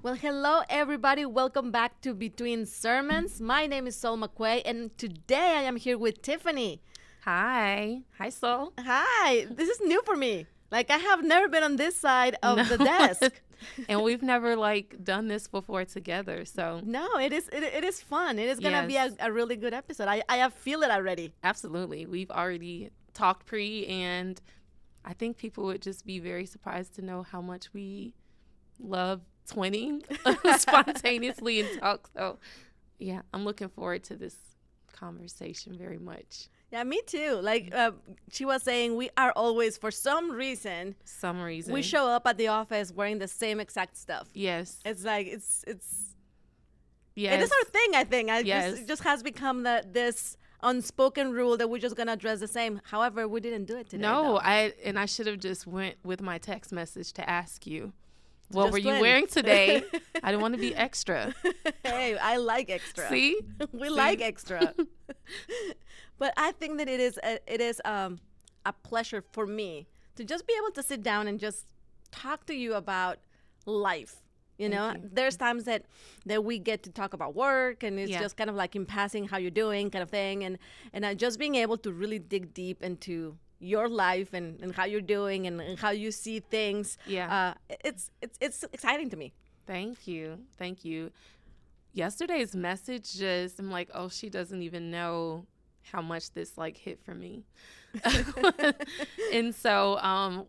Well, hello, everybody. Welcome back to Between Sermons. My name is Sol McQuay, and today I am here with Tiffany. Hi. Hi, Sol. Hi. This is new for me. Like, I have never been on this side of the desk. And we've never done this before together. So No, it is fun. It is going to be a really good episode. I feel it already. Absolutely. We've already talked and I think people would just be very surprised to know how much we love twinning spontaneously and talk. So, yeah, I'm looking forward to this conversation very much. Yeah, me too. She was saying, we are always, for some reason, we show up at the office wearing the same exact stuff. Yes. It's like, yes. It is our thing, I think. Yes. It just has become this unspoken rule that we're just going to dress the same. However, we didn't do it today. No, though. I should have just went with my text message to ask you. What were you twin. wearing today? I didn't want to be extra. Hey, I like extra. See? We like extra. But I think that it is a pleasure for me to just be able to sit down and just talk to you about life. You know, there's times that we get to talk about work, and it's just kind of like in passing, how you're doing kind of thing. And just being able to really dig deep into your life and how you're doing and how you see things. Yeah. It's exciting to me. Thank you. Yesterday's message I'm like, oh, she doesn't even know how much this hit for me. And so,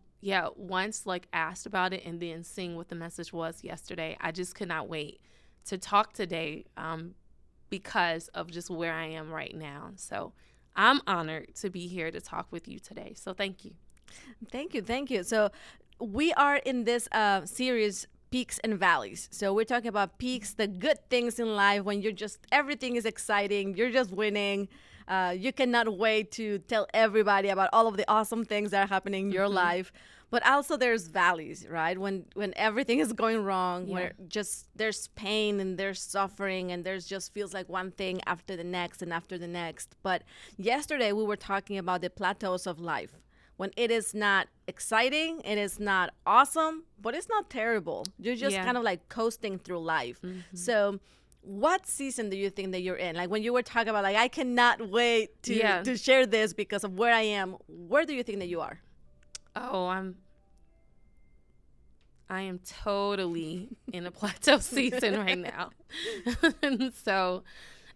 once asked about it and then seeing what the message was yesterday, I just could not wait to talk today because of just where I am right now. So I'm honored to be here to talk with you today. So thank you. Thank you. So we are in this series, Peaks and Valleys. So we're talking about peaks, the good things in life when everything is exciting, you're just winning. You cannot wait to tell everybody about all of the awesome things that are happening in your life. But also there's valleys, right? When everything is going wrong, where just there's pain and there's suffering and there's just feels like one thing after the next and after the next. But yesterday we were talking about the plateaus of life. When it is not exciting, it is not awesome, but it's not terrible. You're just kind of coasting through life. So what season do you think that you're in? Like when you were talking about I cannot wait to share this because of where I am. Where do you think that you are? Oh, I am totally in a plateau season right now. And so,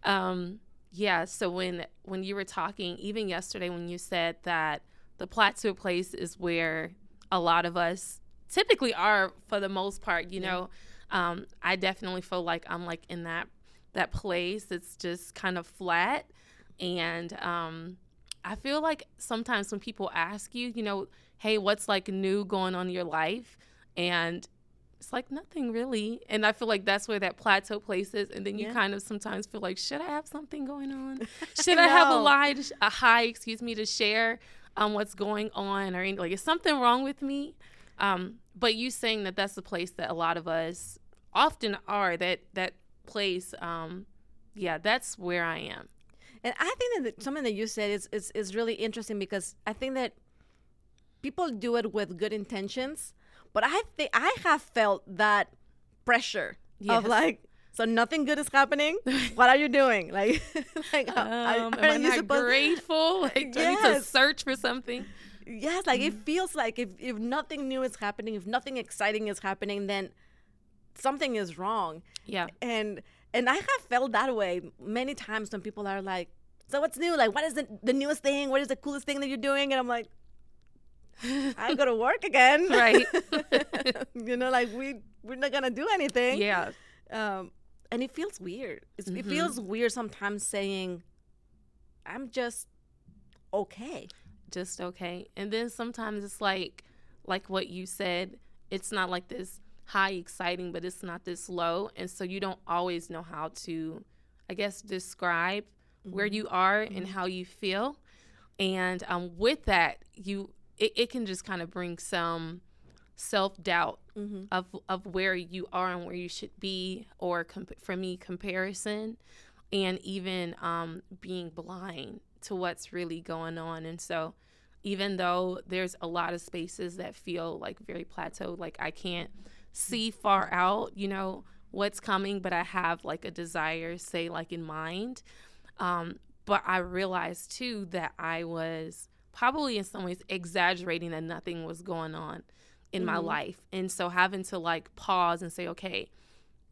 so when you were talking, even yesterday when you said that the plateau place is where a lot of us typically are for the most part, you know, I definitely feel like I'm in that place. It's just kind of flat. And I feel like sometimes when people ask you, you know, hey, what's new going on in your life? And it's nothing really. And I feel like that's where that plateau place is. And then you kind of sometimes feel like, should I have something going on? Should I have a high, to share what's going on? Or is something wrong with me? But you saying that that's the place that a lot of us often are, that place, that's where I am. And I think that something that you said is really interesting, because I think that people do it with good intentions, but I have felt that pressure of so nothing good is happening. What are you doing? Am I not grateful? Do I need to search for something? Yes, it feels like if nothing new is happening, if nothing exciting is happening, then something is wrong. Yeah. And I have felt that way many times when people are like, so what's new? What is the newest thing? What is the coolest thing that you're doing? And I'm like, I go to work again. Right. You know, we're not going to do anything. Yeah. And it feels weird. It feels weird sometimes saying, I'm just okay. Just okay. And then sometimes it's like what you said, it's not this high exciting, but it's not this low. And so you don't always know how to, I guess, describe where you are and how you feel. And with that, it can just kind of bring some self-doubt of where you are and where you should be, or for me, comparison, and even being blind to what's really going on. And so even though there's a lot of spaces that feel very plateaued, I can't see far out, what's coming, but I have like a desire, say like in mind. But I realized too that I was probably in some ways exaggerating that nothing was going on in my life. And so having to like pause and say, okay,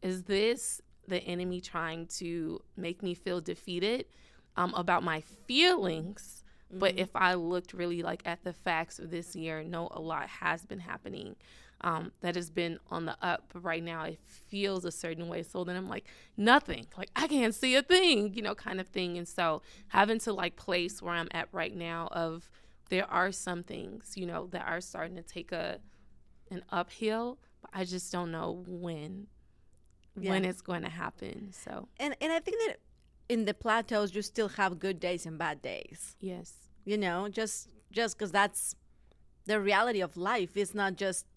is this the enemy trying to make me feel defeated about my feelings? But if I looked really like at the facts of this year, no, a lot has been happening that has been on the up. But right now it feels a certain way. So then I'm like, nothing, like I can't see a thing, kind of thing. And so having to like place where I'm at right now of there are some things, that are starting to take an uphill, but I just don't know when it's going to happen. So and I think that in the plateaus you still have good days and bad days. yes, Just because that's the reality of life. It's not just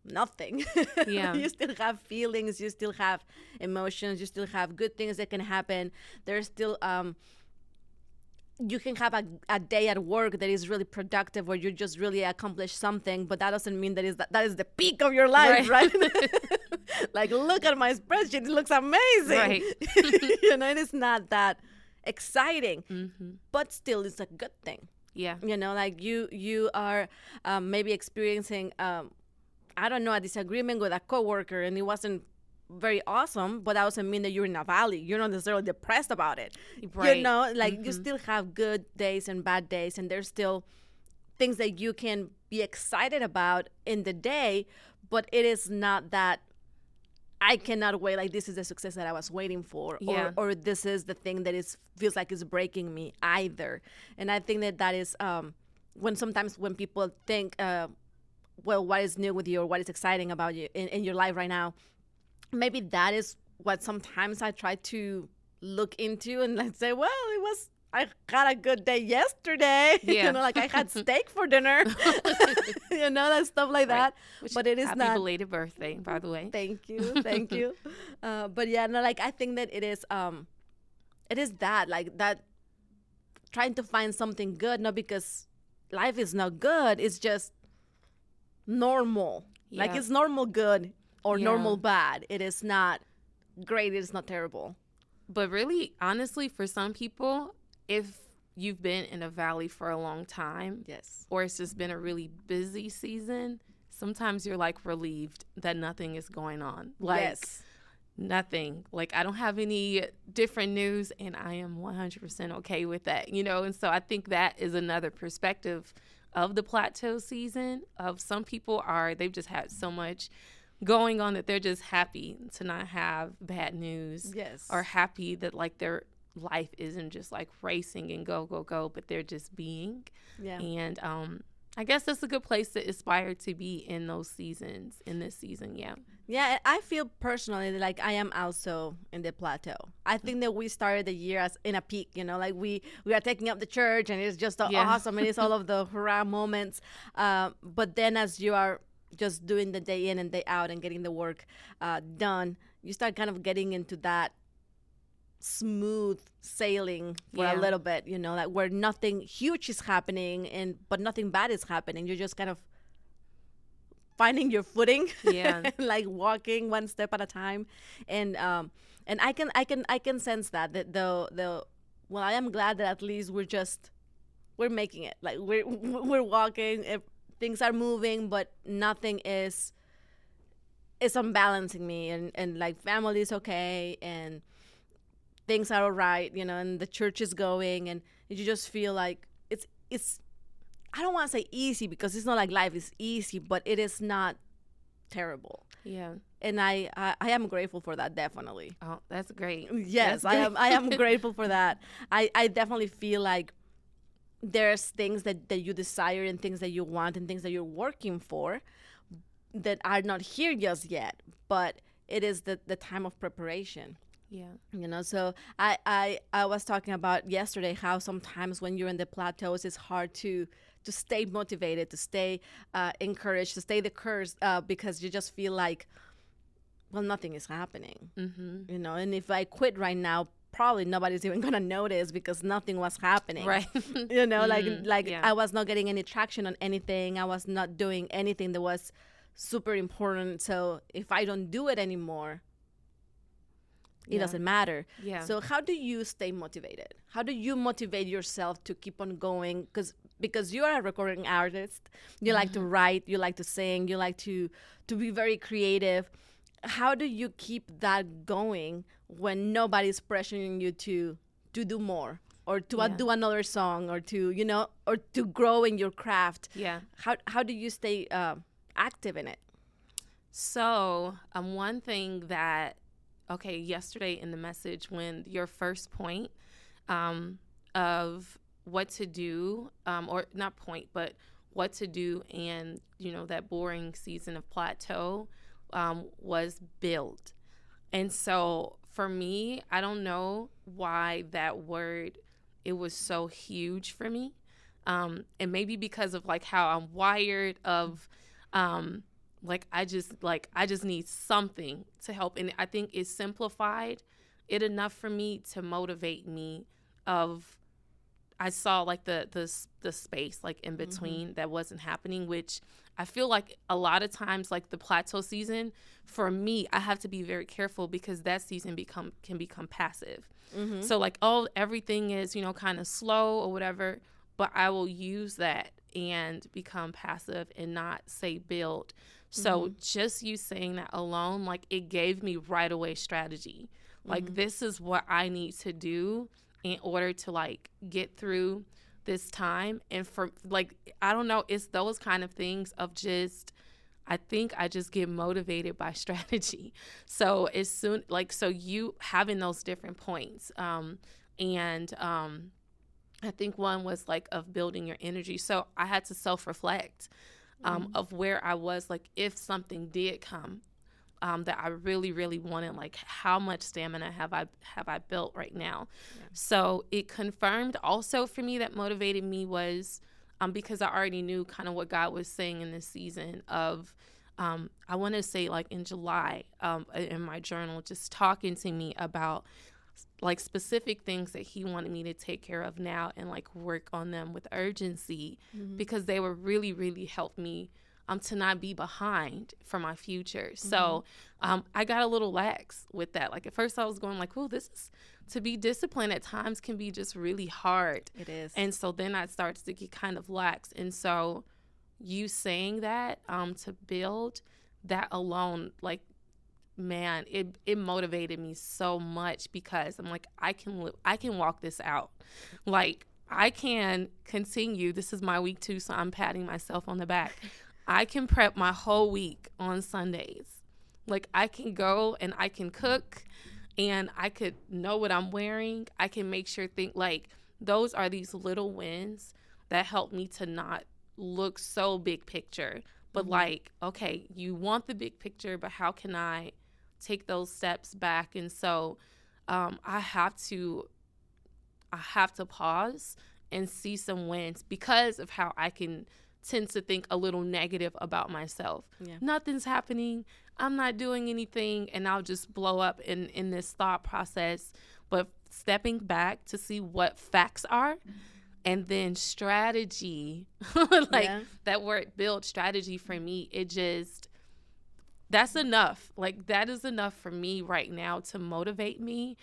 nothing. Yeah. You still have feelings, you still have emotions, you still have good things that can happen. There's still you can have a day at work that is really productive where you just really accomplish something, but that doesn't mean that is the peak of your life, right? Like, look at my spreadsheet, it looks amazing. Right. It is not that exciting, but still it's a good thing. Yeah. Like you are maybe experiencing I don't know, a disagreement with a coworker, and it wasn't very awesome, but that doesn't mean that you're in a valley. You're not necessarily depressed about it. Right. You still have good days and bad days, and there's still things that you can be excited about in the day, but it is not that I cannot wait, like this is the success that I was waiting for, or this is the thing that feels like it's breaking me either. And I think that is when people think, well, what is new with you or what is exciting about you in your life right now, maybe that is what sometimes I try to look into and like say, well, I had a good day yesterday. Yeah. Like I had steak for dinner. That stuff like that. Which, but it is happy not belated birthday, by the way. Thank you. But yeah, no, like I think that it is that, like that, trying to find something good, not because life is not good, it's just normal. Yeah. Like it's normal good or normal bad. It is not great, it is not terrible. But really, honestly, for some people, if you've been in a valley for a long time, yes, or it's just been a really busy season, sometimes you're like relieved that nothing is going on. Like, yes. Nothing. Like, I don't have any different news, and I am 100% okay with that, And so I think that is another perspective of the plateau season. Of some people they've just had so much going on that they're just happy to not have bad news. Yes. Or happy that like their life isn't just like racing and go, go, go, but they're just being. Yeah. And I guess that's a good place to aspire to be in those seasons, in this season. Yeah. Yeah, I feel personally like I am also in the plateau. I think that we started the year as in a peak, like we are taking up the church and it's just awesome and it's all of the hurrah moments. But then as you are just doing the day in and day out and getting the work done, you start kind of getting into that smooth sailing for a little bit, like where nothing huge is happening but nothing bad is happening. You're just kind of finding your footing, and like walking one step at a time, and I can sense that well, I am glad that at least we're making it, like we're walking. Things are moving, but nothing is unbalancing me, and like family is okay, and things are all right, and the church is going, and you just feel like it's I don't want to say easy because it's not like life is easy, but it is not terrible. Yeah. And I am grateful for that, definitely. Oh, that's great. Yes, that's great. I am grateful for that. I definitely feel like there's things that you desire and things that you want and things that you're working for that are not here just yet, but it is the time of preparation. Yeah. So I was talking about yesterday how sometimes when you're in the plateaus, it's hard to stay motivated, to stay encouraged, to stay the course, because you just feel like, well, nothing is happening. Mm-hmm. And if I quit right now, probably nobody's even gonna notice because nothing was happening. Right. Like I was not getting any traction on anything. I was not doing anything that was super important. So if I don't do it anymore, it doesn't matter. Yeah. So how do you stay motivated? How do you motivate yourself to keep on going? Because you are a recording artist, you like to write, you like to sing, you like to be very creative. How do you keep that going when nobody's pressuring you to do more, or to do another song, or to or to grow in your craft? Yeah. How do you stay active in it? So one thing that, okay, yesterday in the message, when your first point of what to do, or not point, but what to do, and that boring season of Plateau was build. And so for me, I don't know why that word, it was so huge for me. And maybe because of like how I'm wired of I just need something to help. And I think it simplified it enough for me to motivate me of, I saw like the space like in between that wasn't happening, which I feel like a lot of times, like the Plateau season, for me, I have to be very careful because that season can become passive. So like, oh, everything is, kind of slow or whatever, but I will use that and become passive and not say build. So just you saying that alone, like it gave me right away strategy. Like this is what I need to do in order to like get through this time. And for like, I don't know, it's those kind of things of just, I think I just get motivated by strategy. So as soon, like, so you having those different points, and I think one was like of building your energy. So I had to self-reflect of where I was, like if something did come that I really, really wanted, like how much stamina have I built right now? Yeah. So it confirmed also for me that motivated me was because I already knew kind of what God was saying in this season of, I want to say like in July in my journal, just talking to me about like specific things that he wanted me to take care of now and like work on them with urgency because they were really, really helped me to not be behind for my future. So I got a little lax with that. Like at first I was going like, oh, this is, to be disciplined at times can be just really hard. It is. And so then I started to get kind of lax. And so you saying that to build that alone, like, man, it motivated me so much because I'm like, I can walk this out. Like I can continue. This is my week 2, so I'm patting myself on the back. I can prep my whole week on Sundays. Like I can go and I can cook and I could know what I'm wearing. I can make sure like those are these little wins that help me to not look so big picture, but like, okay, you want the big picture, but how can I take those steps back? And so I have to pause and see some wins because of how I can tend to think a little negative about myself. Yeah. Nothing's happening. I'm not doing anything. And I'll just blow up in this thought process. But stepping back to see what facts are and then strategy, that word build strategy for me, that's enough. Like that is enough for me right now to motivate me.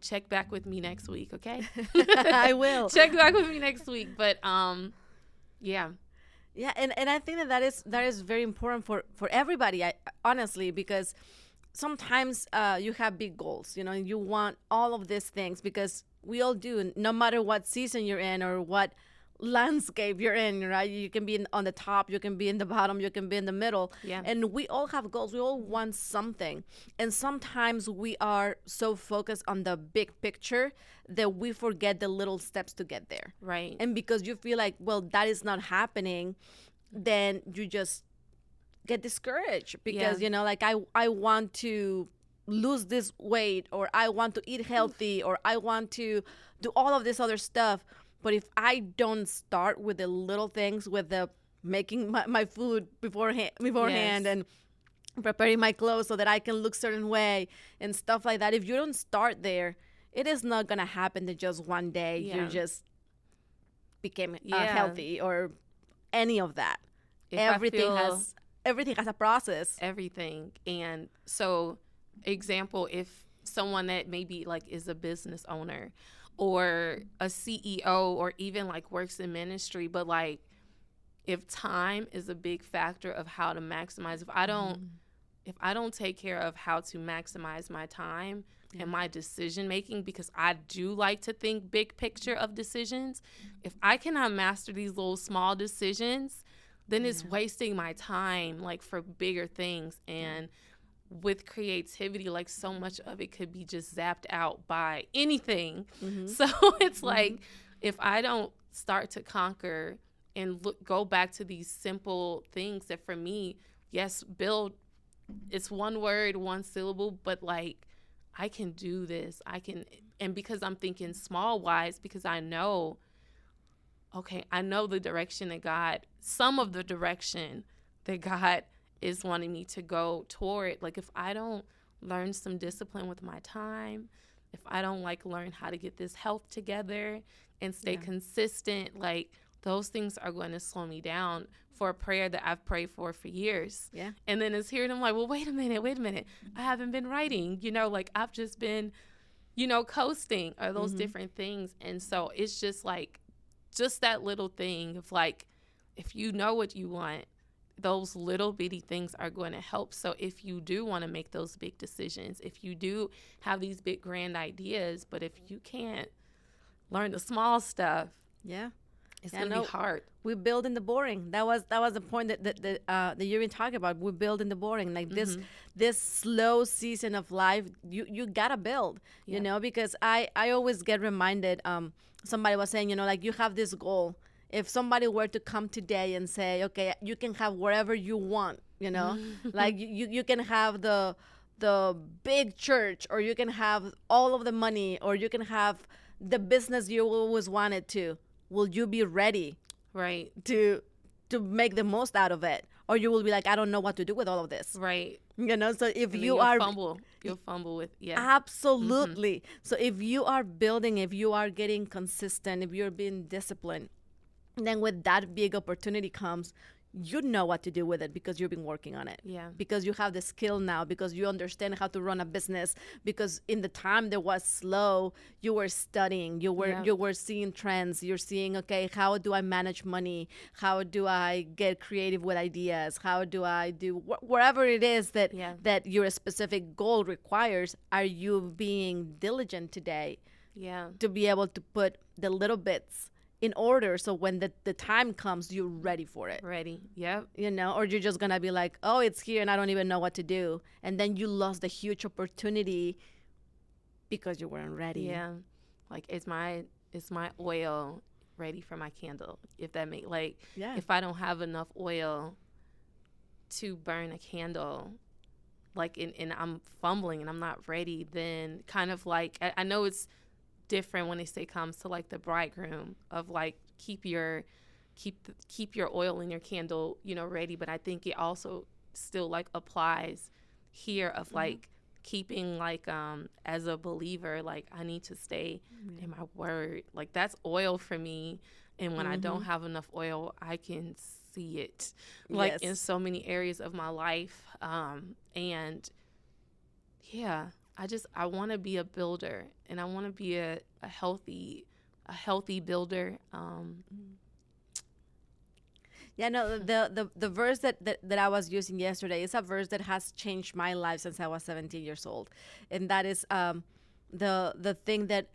Check back with me next week. Okay. I will check back with me next week. But yeah. Yeah, and I think that is very important for everybody, honestly, because sometimes you have big goals, you want all of these things, because we all do, no matter what season you're in or what landscape you're in, right? You can be on the top, you can be in the bottom, you can be in the middle. Yeah. And we all have goals. We all want something. And sometimes we are so focused on the big picture that we forget the little steps to get there. Right. And because you feel like, well, that is not happening, then you just get discouraged because, like I want to lose this weight, or I want to eat healthy, or I want to do all of this other stuff. But if I don't start with the little things, with the making my food beforehand and preparing my clothes so that I can look certain way and stuff like that, if you don't start there, it is not going to happen that just one day you just became healthy or any of that. Everything has everything has a process. Everything. And so, example, if someone that maybe like is a business owner or a CEO or even like works in ministry, but like if time is a big factor of how to maximize, if I don't take care of how to maximize my time and my decision making, because I do like to think big picture of decisions, if I cannot master these little small decisions, then it's wasting my time like for bigger things. And with creativity, like so much of it could be just zapped out by anything. So it's like if I don't start to conquer and go back to these simple things that for me, yes, build, it's one word, one syllable, but like I can do this. I can, and because I'm thinking small wise, because I know, okay, I know the direction that God, some of the direction that God is wanting me to go toward. Like if I don't learn some discipline with my time, if I don't like learn how to get this health together and stay consistent, like those things are going to slow me down for a prayer that I've prayed for years. Yeah. And then it's here and I'm like, well, wait a minute. I haven't been writing, like I've just been, coasting or those different things. And so it's just like, just that little thing of like, if you know what you want, those little bitty things are going to help. So if you do want to make those big decisions, if you do have these big grand ideas, but if you can't learn the small stuff, it's going to be hard. We build in the boring. That was the point that you've been talking about. We build in the boring. Like this slow season of life, you gotta build. Because I always get reminded. Somebody was saying, like you have this goal. If somebody were to come today and say, okay, you can have whatever you want, like you can have the big church, or you can have all of the money, or you can have the business you always wanted to. Will you be ready, right, to make the most out of it, or you will be like, I don't know what to do with all of this, right? So if and you'll fumble with absolutely. So if you are building, if you are getting consistent, if you're being disciplined, then when that big opportunity comes, you know what to do with it because you've been working on it. Yeah. Because you have the skill now, because you understand how to run a business, because in the time that was slow, you were studying, you were seeing trends, you're seeing, okay, how do I manage money? How do I get creative with ideas? How do I do whatever it is that your specific goal requires? Are you being diligent today? To be able to put the little bits in order, so when the time comes, you're ready for it. Yep. Or you're just gonna be like, oh, it's here and I don't even know what to do, and then you lost the huge opportunity because you weren't ready. Yeah. Like is my oil ready for my candle? If that makes if I don't have enough oil to burn a candle, like and I'm fumbling and I'm not ready, then kind of like I know it's different when it comes to like the bridegroom of like keep your oil in your candle ready, but I think it also still like applies here of like keeping like as a believer, like I need to stay in my word. Like that's oil for me, and when I don't have enough oil, I can see it like in so many areas of my life. And I want to be a builder, and I want to be a healthy builder. The verse that I was using yesterday is a verse that has changed my life since I was 17 years old, and that is the thing that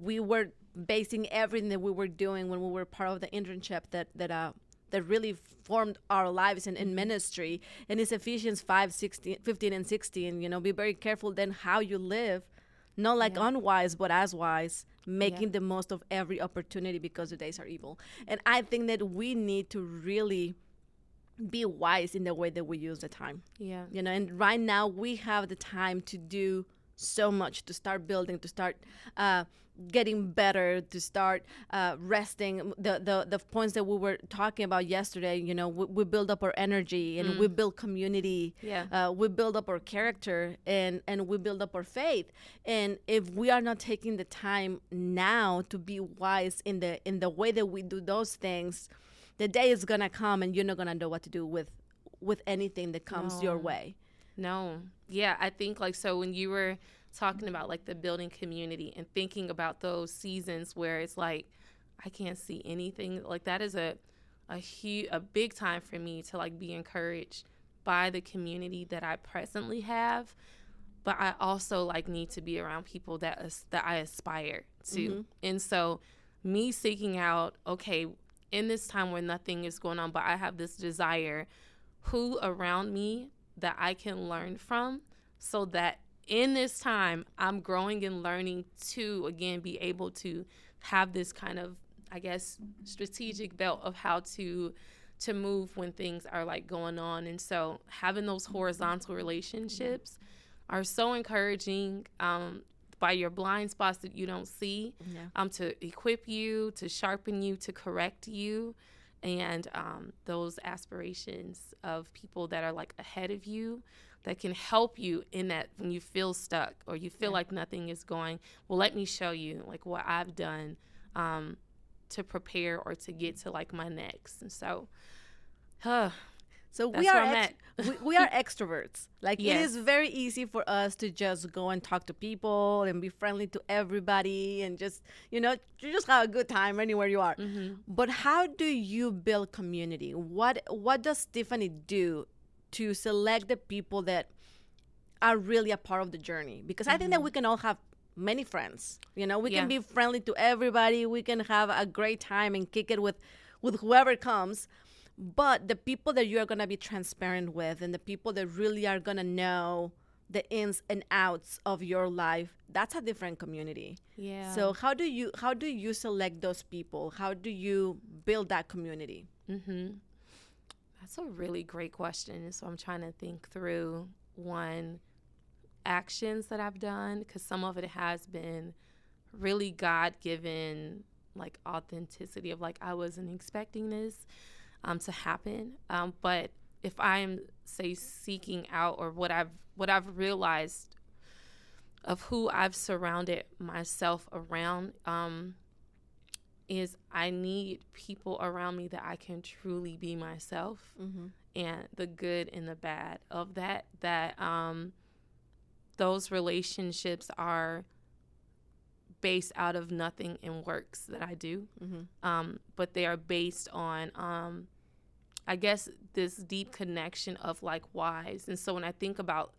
we were basing everything that we were doing when we were part of the internship that really formed our lives in ministry. And it's Ephesians 5:15 and 16. Be very careful then how you live, not like unwise, but as wise, making the most of every opportunity because the days are evil. And I think that we need to really be wise in the way that we use the time. And right now we have the time to do so much, to start building, to start getting better, to start resting. The points that we were talking about yesterday, we build up our energy, and we build community. We build up our character, and we build up our faith. And if we are not taking the time now to be wise in the way that we do those things, the day is gonna come and you're not gonna know what to do with with anything that comes your No. way. No. Yeah, I think like so when you were talking about like the building community and thinking about those seasons where it's like I can't see anything, like that is a big time for me to like be encouraged by the community that I presently have, but I also like need to be around people that I aspire to. And so me seeking out, okay, in this time where nothing is going on, but I have this desire, who around me that I can learn from, so that in this time I'm growing and learning to again be able to have this kind of, I guess, strategic belt of how to move when things are like going on. And so having those horizontal relationships are so encouraging, by your blind spots that you don't see, to equip you, to sharpen you, to correct you, and those aspirations of people that are like ahead of you that can help you in that when you feel stuck or you feel like nothing is going. Well, let me show you like what I've done to prepare or to get to like my next. And so, So that's where I'm at. we are extroverts. Like Yes. it is very easy for us to just go and talk to people and be friendly to everybody and just, you just have a good time anywhere you are. But how do you build community? What does Tiffany do to select the people that are really a part of the journey? Because I think that we can all have many friends. We can be friendly to everybody. We can have a great time and kick it with whoever comes. But the people that you are going to be transparent with and the people that really are going to know the ins and outs of your life, that's a different community. Yeah. So how do you select those people? How do you build that community? That's a really great question. And so I'm trying to think through actions that I've done, because some of it has been really God-given, like authenticity of like I wasn't expecting this to happen. But if I'm say seeking out, or what I've realized of who I've surrounded myself around, is I need people around me that I can truly be myself, and the good and the bad of that those relationships are based out of nothing and works that I do, but they are based on I guess this deep connection of like whys. And so when I think about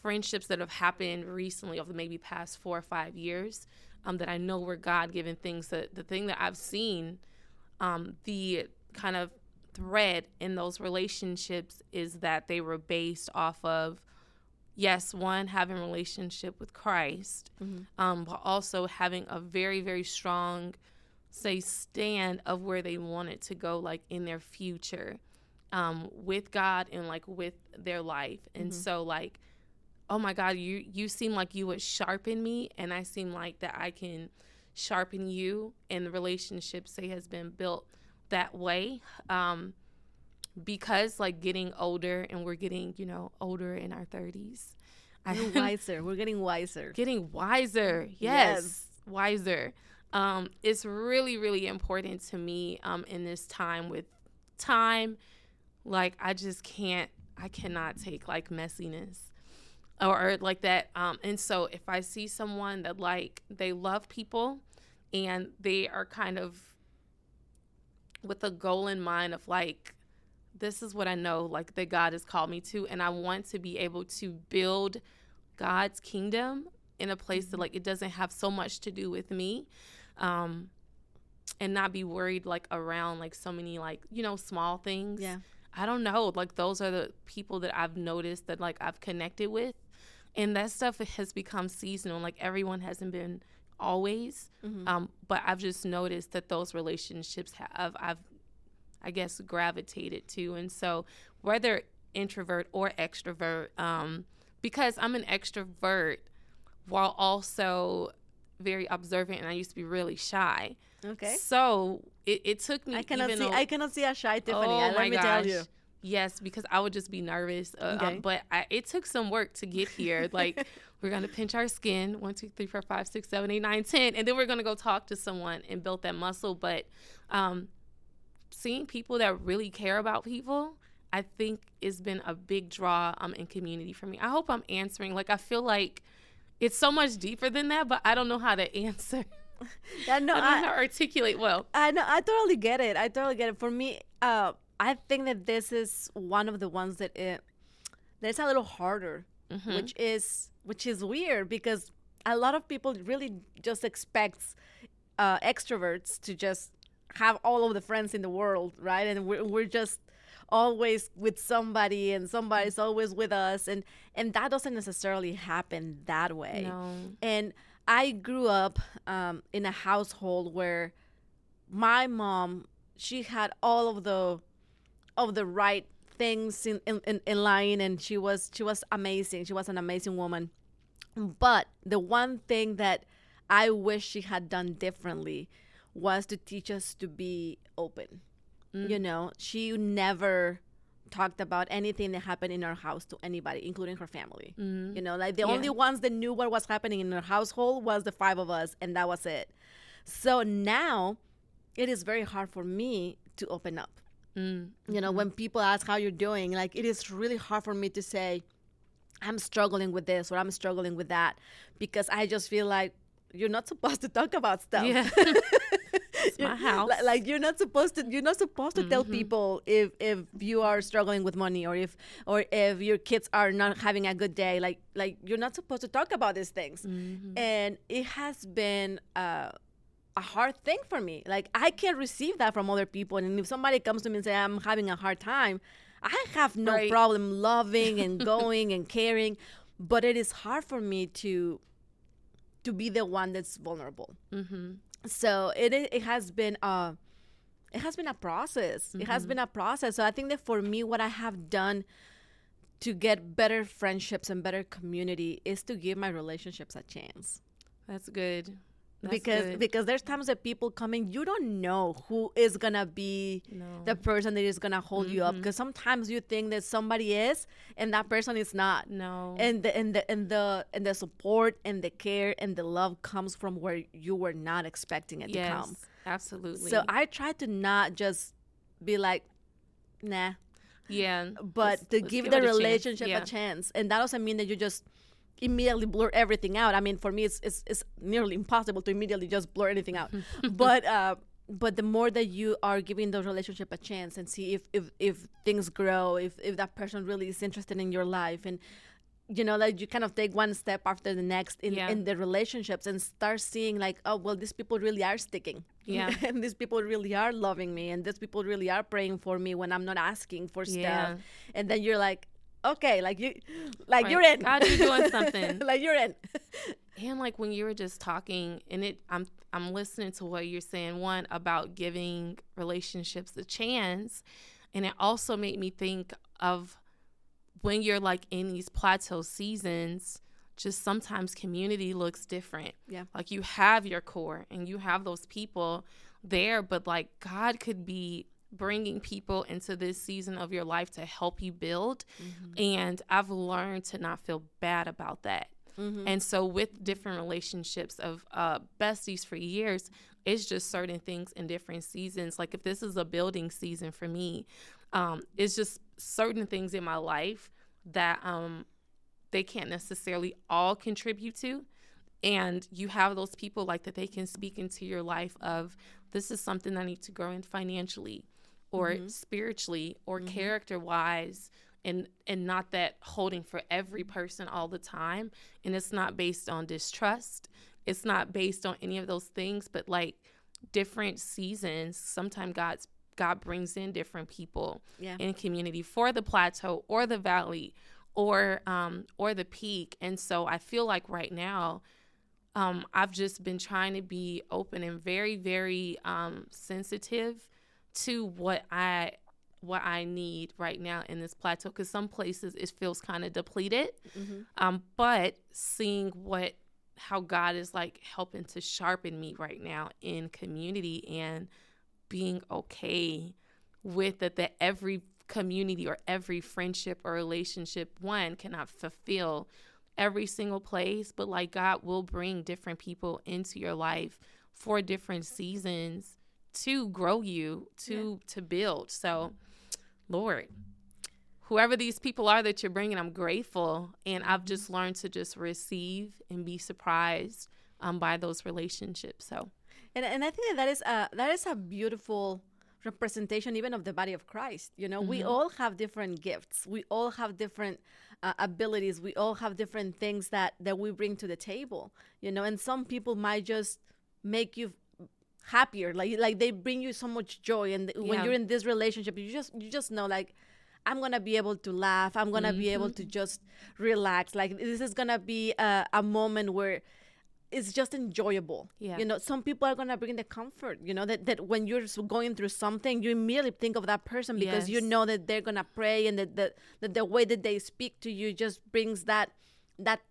friendships that have happened recently over maybe past 4 or 5 years, that I know were God-given things, that the thing that I've seen, the kind of thread in those relationships is that they were based off of, yes, one, having a relationship with Christ, but also having a very, very strong, say, stand of where they wanted to go, like in their future, with God and like with their life. And so like, oh my God, you seem like you would sharpen me, and I seem like that I can sharpen you. And the relationship, say, has been built that way, because like getting older, and we're getting, older in our 30s. We're wiser. We're getting wiser. Getting wiser. Yes. Wiser. It's really, really important to me in this time with time. Like I cannot take like messiness or like that. And so if I see someone that like they love people and they are kind of with a goal in mind of like, this is what I know like that God has called me to, and I want to be able to build God's kingdom in a place that like it doesn't have so much to do with me, and not be worried like around like so many like small things. I don't know, like those are the people that I've noticed that like I've connected with, and that stuff has become seasonal. Like everyone hasn't been always, but I've just noticed that those relationships I've I guess gravitated to. And so whether introvert or extrovert, because I'm an extrovert while also very observant, and I used to be really shy. Okay. So it took me. I cannot see a shy Tiffany. Let me tell you. Yes, because I would just be nervous. But it took some work to get here. Like we're gonna pinch our skin 1, 2, 3, 4, 5, 6, 7, 8, 9, 10, and then we're gonna go talk to someone and build that muscle. But seeing people that really care about people, I think it's been a big draw in community for me. I hope I'm answering. Like, I feel like it's so much deeper than that, but I don't know how to answer. Yeah, no, I don't know how to articulate well. I know, I totally get it. I totally get it. For me, I think that this is one of the ones that's a little harder, which is weird because a lot of people really just expects extroverts to just have all of the friends in the world, right? And we're just always with somebody, and somebody's always with us, and that doesn't necessarily happen that way. No. And I grew up in a household where my mom, she had all of the right things in line, and she was amazing. She was an amazing woman. But the one thing that I wish she had done differently was to teach us to be open. You know, she never talked about anything that happened in our house to anybody, including her family. You know, like the only ones that knew what was happening in our household was the five of us, and that was it. So now it is very hard for me to open up. You know, when people ask how you're doing, like, it is really hard for me to say, I'm struggling with this or I'm struggling with that, because I just feel like you're not supposed to talk about stuff. Yeah. It's my house. Like you're not supposed to tell people if you are struggling with money, or if your kids are not having a good day. Like you're not supposed to talk about these things. And it has been a hard thing for me. Like, I can't receive that from other people. And if somebody comes to me and say I'm having a hard time, I have no problem loving and going and caring, but it is hard for me to be the one that's vulnerable. So it has been a process. It has been a process. So I think that for me, what I have done to get better friendships and better community is to give my relationships a chance. That's good. Because there's times that people come in, you don't know who is gonna be the person that is gonna hold you up. Because sometimes you think that somebody is, and that person is not. No. And the support and the care and the love comes from where you were not expecting it to come. Absolutely. So I try to not just be like, nah. Yeah. But to give the relationship a chance. And that doesn't mean that you just immediately blur everything out. I mean, for me, it's nearly impossible to immediately just blur anything out. But the more that you are giving the relationship a chance and see if things grow, if that person really is interested in your life, and you know, like, you kind of take one step after the next in the relationships and start seeing like, oh, well, these people really are sticking. Yeah. And these people really are loving me, and these people really are praying for me when I'm not asking for stuff. And then you're like, okay, you're in. God, you're doing something. Like, you're in. And like when you were just talking, and I'm listening to what you're saying, one, about giving relationships a chance, and it also made me think of when you're like in these plateau seasons, just sometimes community looks different. Yeah. Like, you have your core and you have those people there, but like God could be bringing people into this season of your life to help you build. And I've learned to not feel bad about that. And so with different relationships of besties for years, it's just certain things in different seasons. Like, if this is a building season for me, it's just certain things in my life that they can't necessarily all contribute to. And you have those people like that they can speak into your life of, this is something I need to grow in financially, or spiritually, or character-wise, and not that holding for every person all the time. And it's not based on distrust. It's not based on any of those things, but like different seasons, sometimes God brings in different people in community for the plateau or the valley or the peak. And so I feel like right now, I've just been trying to be open and very, very sensitive to what I need right now in this plateau, because some places it feels kind of depleted, but seeing how God is like helping to sharpen me right now in community, and being okay with that every community or every friendship or relationship, one, cannot fulfill every single place, but like God will bring different people into your life for different seasons to grow you, to build. So, Lord. whoever these people are that you're bringing, I'm grateful. And I've just learned to just receive and be surprised by those relationships. So, and I think that is a beautiful representation even of the body of Christ. You know, we all have different gifts. We all have different abilities. We all have different things that we bring to the table. You know, and some people might just make you happier. Like they bring you so much joy. And when you're in this relationship, you just know, like, I'm gonna be able to laugh. I'm gonna be able to just relax. Like, this is gonna be a moment where it's just enjoyable. Yeah. You know, some people are gonna bring the comfort. You know, that when you're going through something, you immediately think of that person because you know that they're gonna pray, and that the way that they speak to you just brings that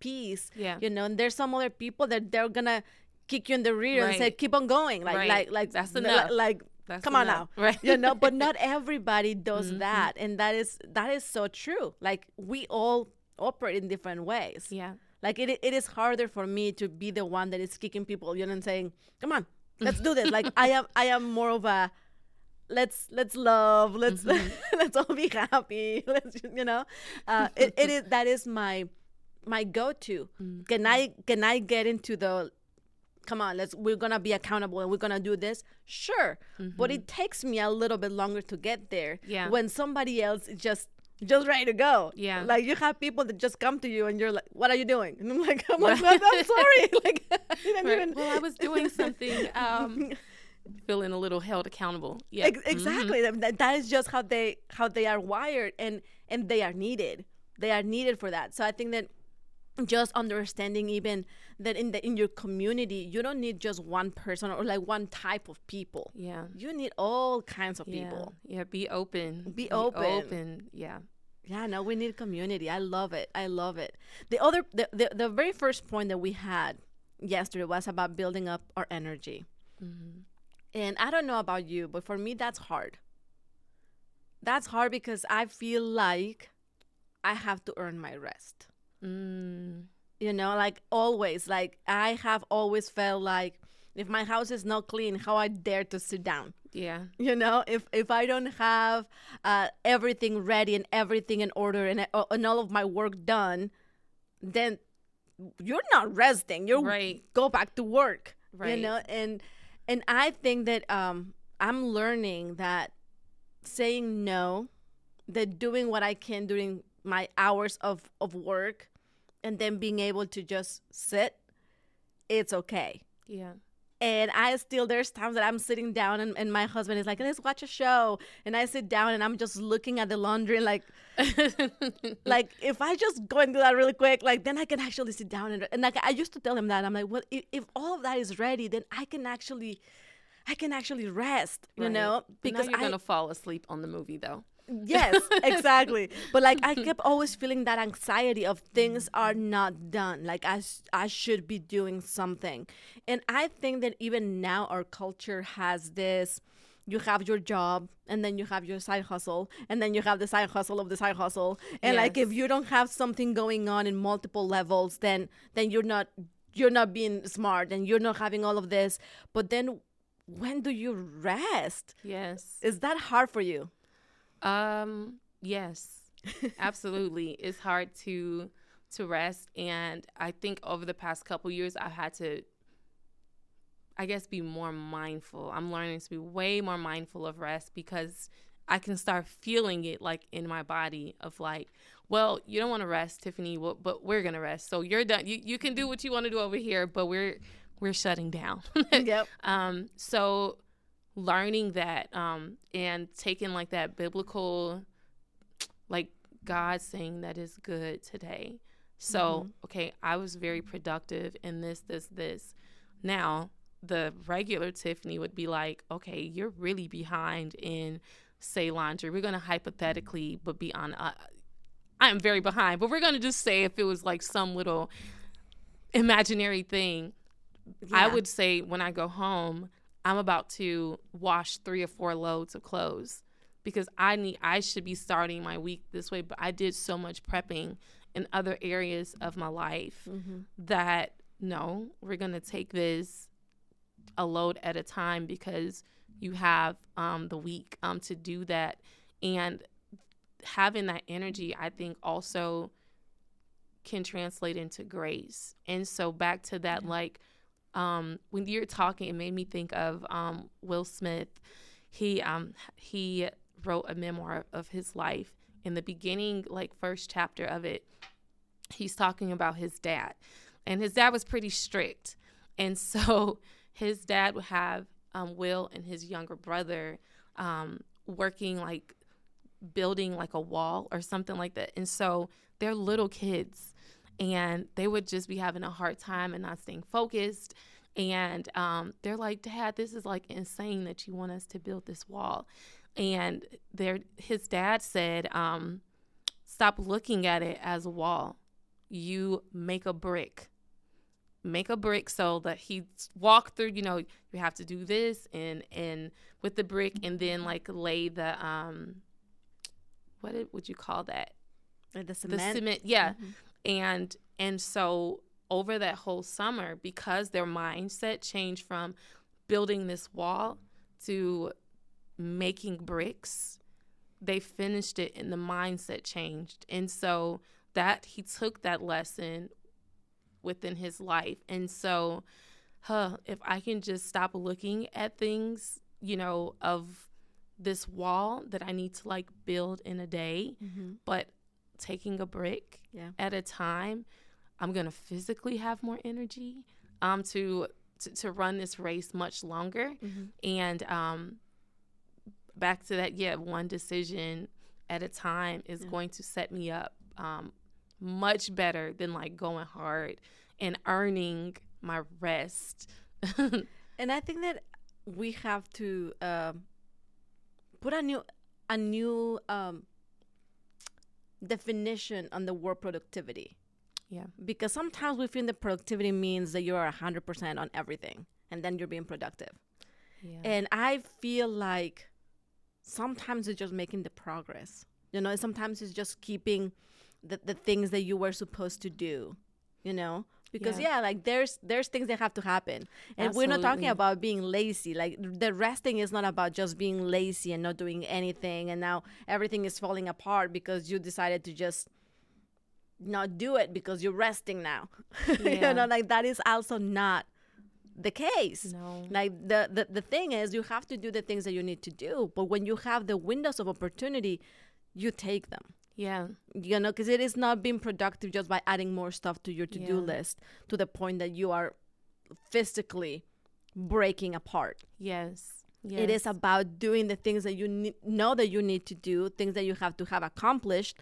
peace. Yeah. You know, and there's some other people that they're gonna kick you in the rear and say, keep on going. Like that's enough. That's come enough. On now. Right. You know, but not everybody does that. And that is so true. Like, we all operate in different ways. Yeah. Like, it is harder for me to be the one that is kicking people, you know, and saying, come on, let's do this. Like, I am more of a, let's love, let's all be happy. Let's, you know, that is my go-to. Can I get into the, come on, we're gonna be accountable and we're gonna do this? Sure. But it takes me a little bit longer to get there. Yeah. When somebody else is just ready to go. Yeah. Like, you have people that just come to you and you're like, what are you doing? And I'm like, I'm sorry. Like, I didn't even. Well, I was doing something, feeling a little held accountable. Yeah. Exactly. That is just how they are wired, and they are needed. They are needed for that. So I think that just understanding even that in your community, you don't need just one person or like one type of people. Yeah. You need all kinds of people. Yeah. Be open. Be open. Yeah. Yeah, no, we need community. I love it. The very first point that we had yesterday was about building up our energy. And I don't know about you, but for me, that's hard. That's hard because I feel like I have to earn my rest. You know, like, always, like, I have always felt like if my house is not clean, how I dare to sit down. Yeah. You know, if I don't have everything ready and everything in order and all of my work done, then you're not resting. You go back to work. Right. You know, and I think that I'm learning that saying no, that doing what I can during my hours of work, and then being able to just sit, it's okay. Yeah. And there's times that I'm sitting down and my husband is like, let's watch a show. And I sit down and I'm just looking at the laundry and like, like, if I just go and do that really quick, like, then I can actually sit down. And like, I used to tell him that. I'm like, well, if all of that is ready, then I can actually rest, you know? Because you're going to fall asleep on the movie, though. Yes, exactly. But like, I kept always feeling that anxiety of things are not done. Like, I should be doing something. And I think that even now our culture has this, you have your job and then you have your side hustle and then you have the side hustle of the side hustle. And like, if you don't have something going on in multiple levels, then you're not being smart and you're not having all of this. But then when do you rest? Yes. Is that hard for you? Yes, absolutely. It's hard to rest. And I think over the past couple years, I've had to, I guess, be more mindful. I'm learning to be way more mindful of rest because I can start feeling it like in my body of like, well, you don't want to rest, Tiffany, but we're going to rest. So you're done. You can do what you want to do over here, but we're shutting down. Yep. So learning that and taking like that biblical, like, God saying that is good today. So, okay, I was very productive in this. Now, the regular Tiffany would be like, okay, you're really behind in, say, laundry. We're going to hypothetically, but be on, I am very behind, but we're going to just say if it was like some little imaginary thing, I would say when I go home, I'm about to wash 3 or 4 loads of clothes because I should be starting my week this way, but I did so much prepping in other areas of my life that no, we're going to take this a load at a time because you have the week to do that. And having that energy, I think, also can translate into grace. And so back to that, like, when you're talking, it made me think of Will Smith. He wrote a memoir of his life. In the beginning, like first chapter of it, he's talking about his dad. And his dad was pretty strict. And so his dad would have Will and his younger brother working, like building like a wall or something like that. And so they're little kids, and they would just be having a hard time and not staying focused. And they're like, Dad, this is like insane that you want us to build this wall. And his dad said, stop looking at it as a wall. You make a brick so that he walked through, you have to do this and with the brick, and then like lay the, what would you call that? Like the cement? The cement, yeah. Mm-hmm. And so over that whole summer, because their mindset changed from building this wall to making bricks, they finished it and the mindset changed. And so that he took that lesson within his life. And so if I can just stop looking at things, of this wall that I need to like build in a day, but taking a brick at a time, I'm going to physically have more energy to run this race much longer. And back to that, one decision at a time is going to set me up much better than like going hard and earning my rest. And I think that we have to put a new definition on the word productivity. Yeah. Because sometimes we feel that productivity means that you're 100% on everything and then you're being productive. Yeah. And I feel like sometimes it's just making the progress. Sometimes it's just keeping the things that you were supposed to do, because like there's things that have to happen. And Absolutely. We're not talking about being lazy. Like the resting is not about just being lazy and not doing anything, and now everything is falling apart because you decided to just not do it because you're resting now. Like that is also not the case. No. Like the thing is, you have to do the things that you need to do, but when you have the windows of opportunity, you take them. Yeah. Because it is not being productive just by adding more stuff to your to-do list to the point that you are physically breaking apart. Yes. It is about doing the things that you know that you need to do, things that you have to have accomplished,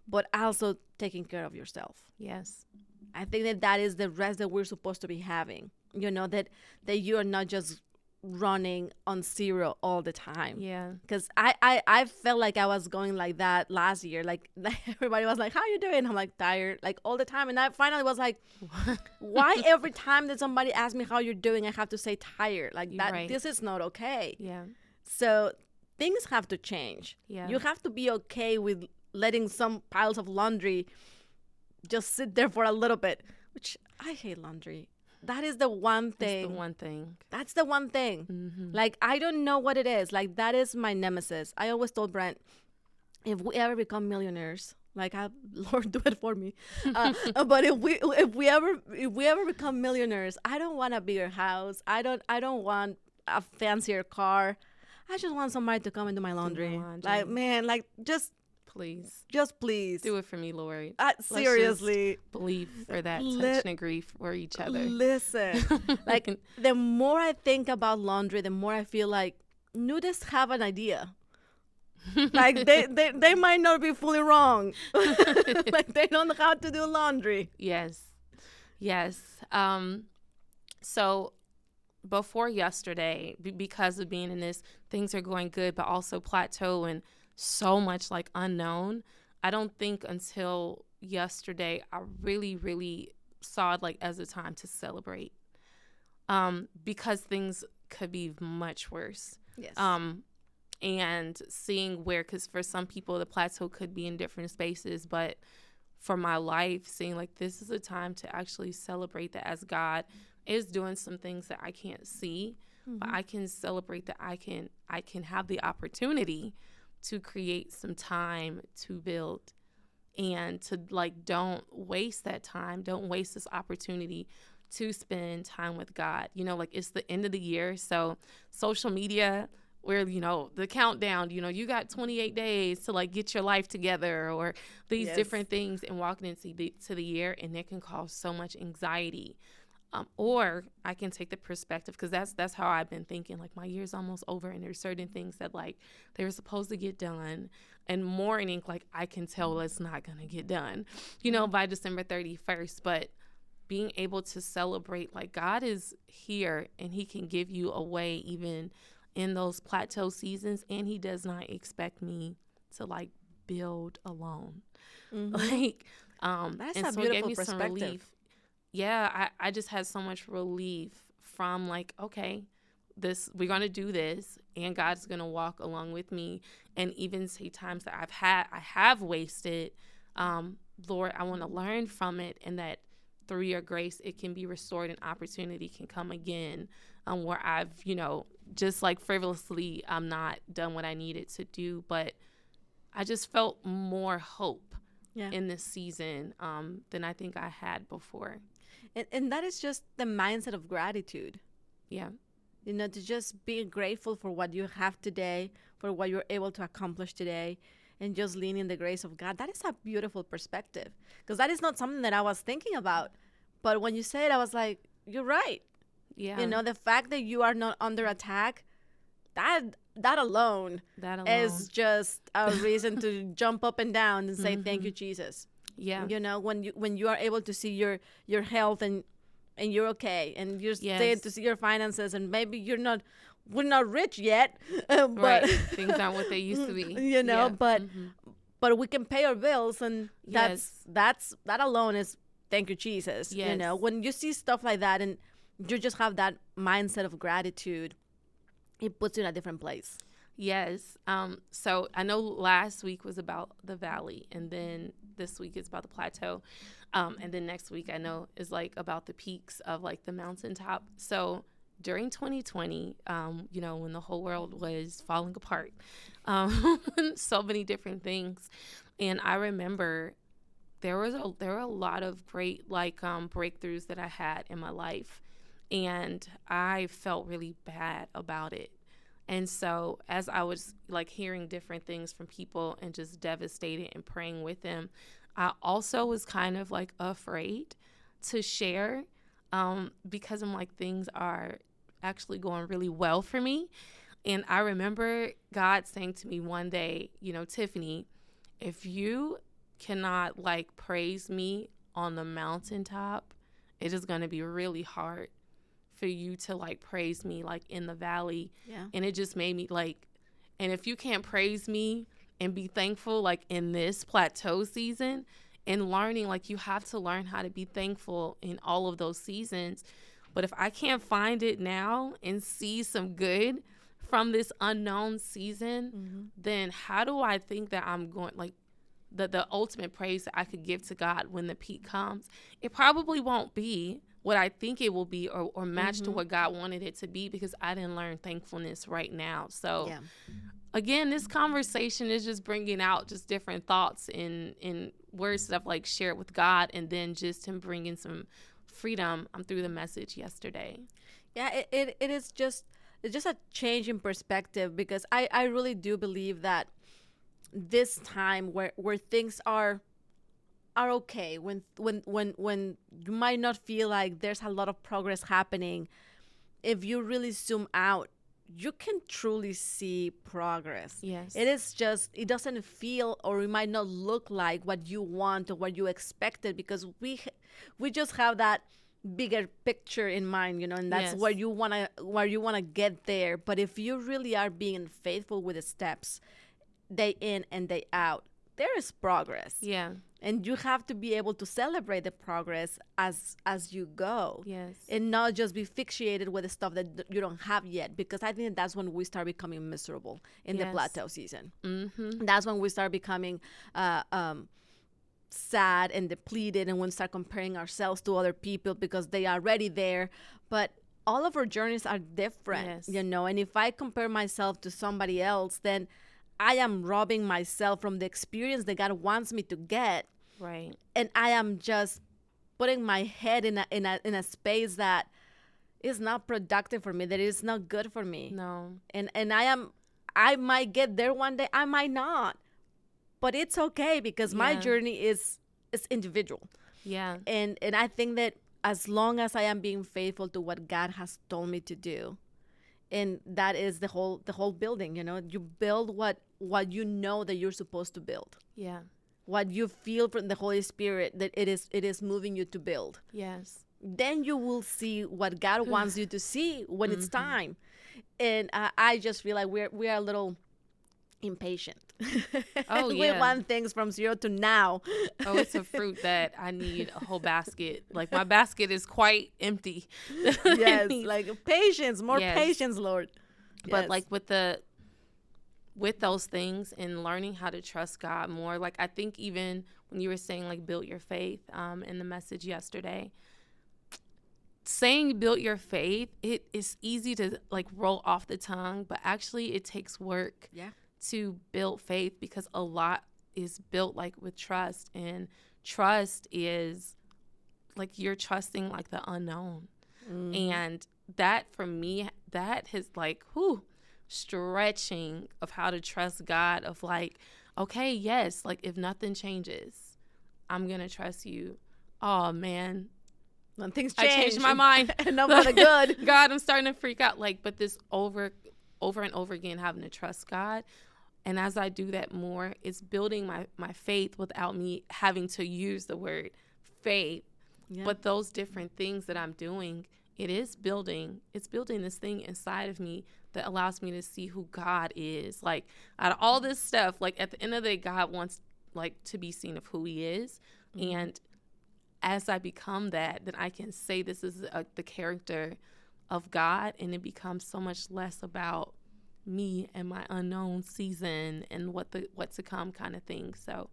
but also taking care of yourself. Yes. I think that is the rest that we're supposed to be having. That you are not just running on zero all the time. Yeah. Because I felt like I was going like that last year. Like everybody was like, how you doing? I'm like tired, like all the time. And I finally was like, why every time that somebody asks me how you're doing, I have to say tired? Like that, right. This is not okay. Yeah. So things have to change. Yeah. You have to be okay with letting some piles of laundry just sit there for a little bit, which I hate laundry. That is the one thing. That's the one thing. Mm-hmm. Like, I don't know what it is. Like, that is my nemesis. I always told Brent, if we ever become millionaires, like, Lord, do it for me. But if we ever become millionaires, I don't want a bigger house. I don't want a fancier car. I just want somebody to come and do my laundry. Like, man, like, just please do it for me, Lord. Seriously, believe for that touch and agree for each other. Listen, like the more I think about laundry, the more I feel like nudists have an idea. Like they might not be fully wrong. Like they don't know how to do laundry. Yes. So before yesterday, because of being in this, things are going good, but also plateau and so much like unknown. I don't think until yesterday I really, really saw it like as a time to celebrate, because things could be much worse. Yes. And seeing because for some people the plateau could be in different spaces, but for my life, seeing like this is a time to actually celebrate that as God is doing some things that I can't see, but I can celebrate that I can have the opportunity to create some time to build and to like, don't waste that time. Don't waste this opportunity to spend time with God. You know, like it's the end of the year. So social media, where, you know, the countdown, you know, you got 28 days to like get your life together, or these Yes. different things, and walking into the year, and it can cause so much anxiety. Or I can take the perspective, because that's how I've been thinking, like my year's almost over, and there's certain things that like they were supposed to get done, and mourning, like I can tell it's not going to get done, you know, by December 31st. But being able to celebrate, like God is here and he can give you a way even in those plateau seasons, and he does not expect me to like build alone. Like That's and a so it gave beautiful me some perspective. relief. Yeah, I just had so much relief from like, okay, we're gonna do this, and God's gonna walk along with me. And even say times that I have wasted, Lord, I want to learn from it, and that through your grace it can be restored and opportunity can come again, where I've, you know, just like frivolously I'm not done what I needed to do. But I just felt more hope in this season than I think I had before. And that is just the mindset of gratitude. Yeah. You know, to just be grateful for what you have today, for what you're able to accomplish today, and just lean in the grace of God. That is a beautiful perspective, because that is not something that I was thinking about. But when you say it, I was like, you're right. Yeah. You know, the fact that you are not under attack, that alone is just a reason to jump up and down and say, thank you, Jesus. Yeah. You know, when you are able to see your health and you're okay, and you're staying to see your finances, and maybe we're not rich yet, but right. Things aren't what they used to be. You know, but we can pay our bills, and that alone is thank you, Jesus. Yes. You know, when you see stuff like that and you just have that mindset of gratitude, it puts you in a different place. Yes. So I know last week was about the valley, and then this week is about the plateau. And then next week I know is like about the peaks of like the mountaintop. So during 2020, you know, when the whole world was falling apart, so many different things. And I remember there were a lot of great like breakthroughs that I had in my life, and I felt really bad about it. And so as I was like hearing different things from people and just devastated and praying with them, I also was kind of like afraid to share, because I'm like, things are actually going really well for me. And I remember God saying to me one day, you know, Tiffany, if you cannot like praise me on the mountaintop, it is going to be really hard for you to like praise me like in the valley. Yeah. And it just made me like, and if you can't praise me and be thankful like in this plateau season, and learning, like you have to learn how to be thankful in all of those seasons. But if I can't find it now and see some good from this unknown season, then how do I think that I'm going, like the ultimate praise that I could give to God when the peak comes? It probably won't be what I think it will be, or match to what God wanted it to be, because I didn't learn thankfulness right now. So again, this conversation is just bringing out just different thoughts in words that I've like shared with God, and then just him bringing some freedom through the message yesterday. Yeah, it is just, it's just a change in perspective, because I really do believe that this time where things are okay, when you might not feel like there's a lot of progress happening, if you really zoom out, you can truly see progress. Yes. It is just, it doesn't feel, or it might not look like what you want or what you expected, because we just have that bigger picture in mind, you know, and that's where you want to get there. But if you really are being faithful with the steps day in and day out, there is progress. Yeah. And you have to be able to celebrate the progress as you go. Yes. And not just be fixated with the stuff that you don't have yet, because I think that's when we start becoming miserable in the plateau season. That's when we start becoming sad and depleted, and when we start comparing ourselves to other people because they are already there. But all of our journeys are different, you know, and if I compare myself to somebody else, then I am robbing myself from the experience that God wants me to get. Right. And I am just putting my head in a space that is not productive for me, that is not good for me. No. And I might get there one day, I might not. But it's okay because my journey is individual. Yeah. And I think that as long as I am being faithful to what God has told me to do, and that is the whole building, you build what you know that you're supposed to build. Yeah. What you feel from the Holy Spirit that it is moving you to build. Yes. Then you will see what God wants you to see when it's time. And I just feel like we are a little impatient. Oh, yeah. We want things from 0 to now. Oh, it's a fruit that I need a whole basket. Like, my basket is quite empty. Yes, like patience, more Yes. patience, Lord. But Yes. like with those things and learning how to trust God more, like I think even when you were saying like build your faith in the message yesterday, saying build your faith, it is easy to like roll off the tongue, but actually it takes work to build faith, because a lot is built like with trust, and trust is like you're trusting like the unknown. And that for me, that has like stretching of how to trust God, of like, okay, yes, like if nothing changes, I'm gonna trust you. Oh man, when things change, I changed my mind. And not for the good. God, I'm starting to freak out. Like, but this over and over again, having to trust God. And as I do that more, it's building my faith without me having to use the word faith. Yeah. But those different things that I'm doing, it's building this thing inside of me that allows me to see who God is. Like, out of all this stuff, like at the end of the day, God wants like to be seen of who he is. And as I become that, then I can say this is the character of God, and it becomes so much less about me and my unknown season and what to come kind of thing. So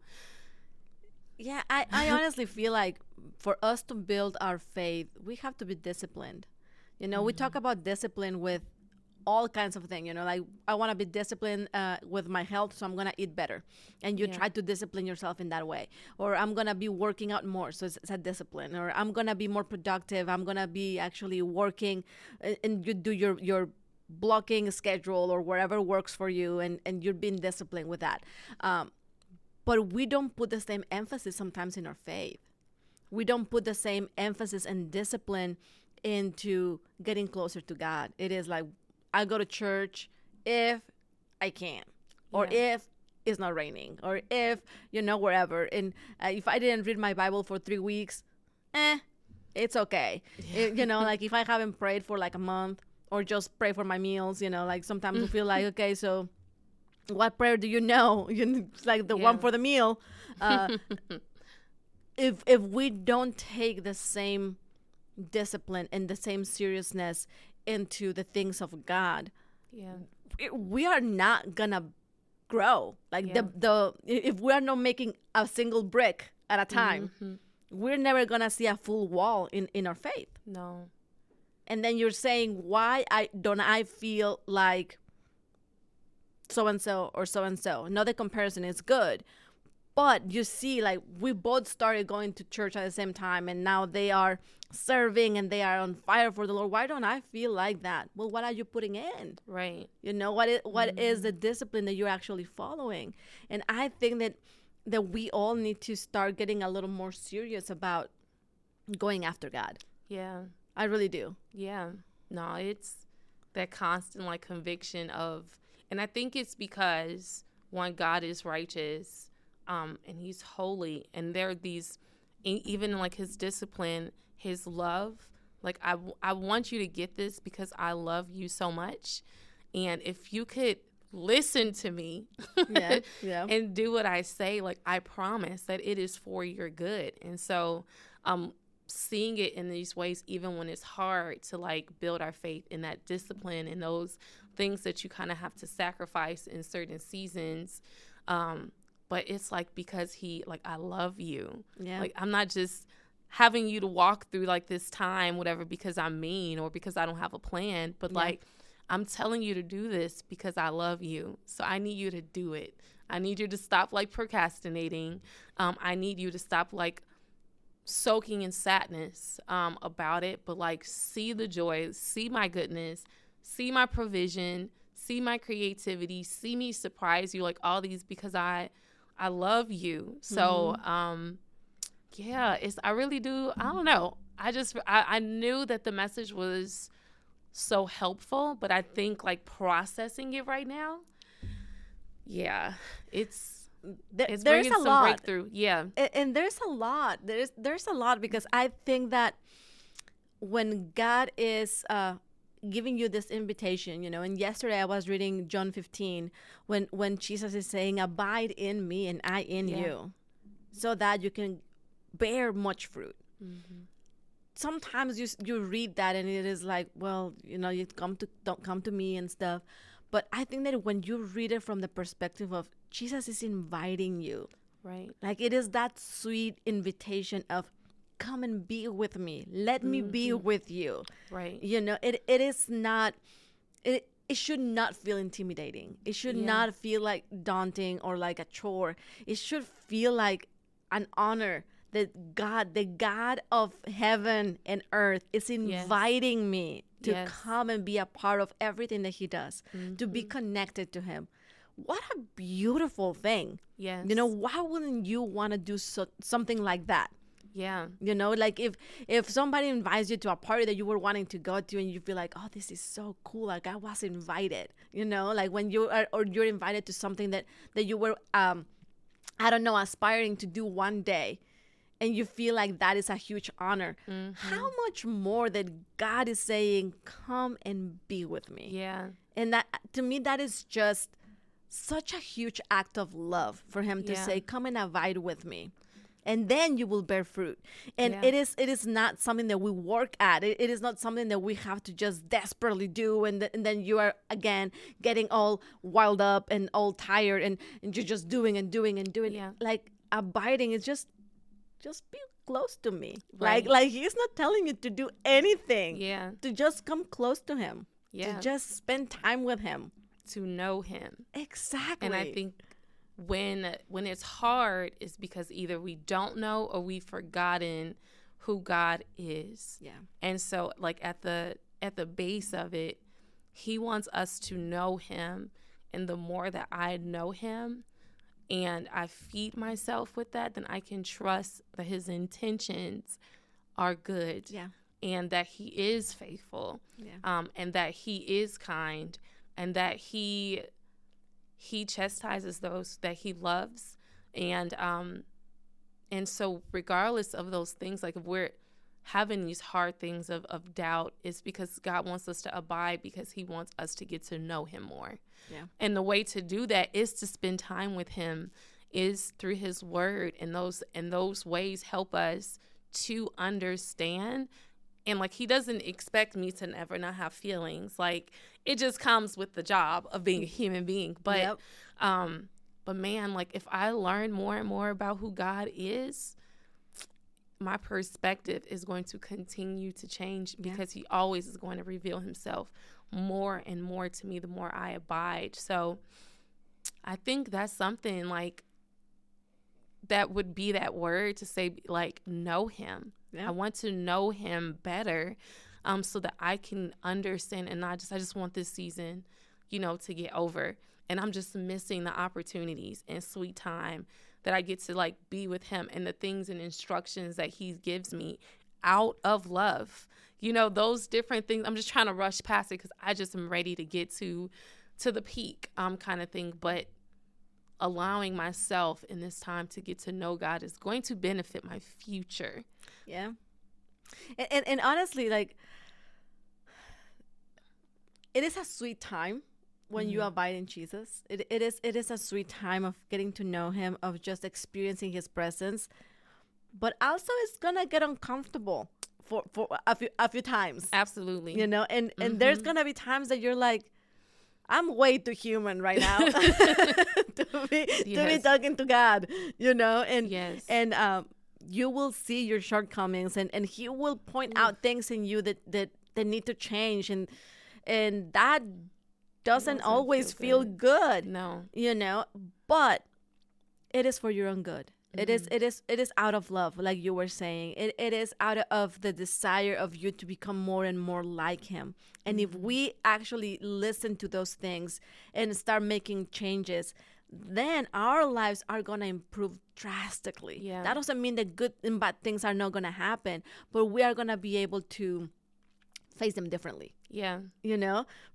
yeah, I honestly feel like for us to build our faith, we have to be disciplined. We talk about discipline with all kinds of things, like I want to be disciplined with my health, so I'm going to eat better. And you try to discipline yourself in that way. Or I'm going to be working out more, so it's a discipline. Or I'm going to be more productive. I'm going to be actually working, and you do your blocking schedule or whatever works for you, and you're being disciplined with that. But we don't put the same emphasis sometimes in our faith. We don't put the same emphasis and discipline into getting closer to God. It is like, I go to church if I can, or if it's not raining, or if, wherever. And if I didn't read my Bible for 3 weeks, it's okay. Like if I haven't prayed for like a month, or just pray for my meals, like sometimes we feel like, okay, so what prayer do you know? It's like the one for the meal. If we don't take the same discipline and the same seriousness into the things of God, we are not gonna grow. Like if we are not making a single brick at a time, we're never gonna see a full wall in our faith. No. And then you're saying, why don't I feel like so-and-so or so-and-so? No, the comparison is good. But you see, like, we both started going to church at the same time, and now they are serving and they are on fire for the Lord. Why don't I feel like that? Well, what are you putting in? Right. What is the discipline that you're actually following? And I think that we all need to start getting a little more serious about going after God. Yeah. I really do. Yeah. No, it's that constant like conviction of, and I think it's because one, God is righteous, and he's holy, and there are these, even like his discipline, his love, like I want you to get this because I love you so much. And if you could listen to me and do what I say, like I promise that it is for your good. And so seeing it in these ways, even when it's hard to like build our faith in that discipline and those things that you kind of have to sacrifice in certain seasons. But it's like, because he, like, I love you. Yeah. Like, I'm not just having you to walk through like this time, whatever, because I'm mean or because I don't have a plan, but like, I'm telling you to do this because I love you. So I need you to do it. I need you to stop like procrastinating. I need you to stop like soaking in sadness about it, but like see the joy, see my goodness, see my provision, see my creativity, see me surprise you, like all these, because I love you. So yeah, I really do. I don't know. I knew that the message was so helpful, but I think like processing it right now, yeah, it's There's bringing a some lot. breakthrough. Yeah. And there's a lot. There's a lot, because I think that when God is giving you this invitation, and yesterday I was reading John 15 when Jesus is saying, abide in me and I in you, so that you can bear much fruit. Sometimes you read that and it is like, well, you don't come to me and stuff. But I think that when you read it from the perspective of Jesus is inviting you, Right. like it is that sweet invitation of, come and be with me. Let me be with you. Right. It is not, it should not feel intimidating. It should not feel like daunting or like a chore. It should feel like an honor that God, the God of heaven and earth, is inviting me to come and be a part of everything that he does, to be connected to him. What a beautiful thing. Yes. Why wouldn't you want to do something like that? Yeah. Like if somebody invites you to a party that you were wanting to go to and you feel like, oh, this is so cool, like I was invited, like when you are, or you're invited to something that you were, I don't know, aspiring to do one day, and you feel like that is a huge honor. How much more that God is saying, come and be with me. Yeah. And that, to me, that is just such a huge act of love for him to say, come and abide with me. And then you will bear fruit. And it is not something that we work at. It is not something that we have to just desperately do. And then you are, again, getting all wild up and all tired. And you're just doing and doing and doing. Yeah. Like abiding is just be close to me. Right. Like he's not telling you to do anything. Yeah. To just come close to him. Yeah. To just spend time with him. To know him. Exactly. And I think when it's hard, it's because either we don't know or we've forgotten who God is. Yeah. And so like at the base of it, he wants us to know him. And the more that I know him and I feed myself with that, then I can trust that his intentions are good. Yeah. And that he is faithful. Yeah. And that he is kind, and that he chastises those that he loves. And so regardless of those things, like if we're having these hard things of doubt, it's because God wants us to abide, because he wants us to get to know him more. Yeah. And the way to do that is to spend time with him, is through his word, and those ways help us to understand. And like, he doesn't expect me to never not have feelings. Like, it just comes with the job of being a human being. But, but man, like if I learn more and more about who God is, my perspective is going to continue to change, because he always is going to reveal himself more and more to me the more I abide. So I think that's something like that would be that word to say, like, know him. I want to know him better, so that I can understand, and I just want this season, to get over. And I'm just missing the opportunities and sweet time that I get to like be with him, and the things and instructions that he gives me out of love. Those different things. I'm just trying to rush past it because I just am ready to get to the peak kind of thing. But allowing myself in this time to get to know God is going to benefit my future. Yeah. And honestly, like, it is a sweet time when you abide in Jesus. It is a sweet time of getting to know him, of just experiencing his presence. But also it's gonna get uncomfortable for a few times. Absolutely. And there's gonna be times that you're like, I'm way too human right now to be talking to God, and you will see your shortcomings, and he will point out things in you that need to change, and and that doesn't Doesn't always feel feel good, No. but it is for your own good. Mm-hmm. It is out of love, like you were saying. It is out of the desire of you to become more and more like him. And if we actually listen to those things and start making changes, then our lives are going to improve drastically. Yeah. That doesn't mean that good and bad things are not going to happen, but we are going to be able to face them differently, Yeah.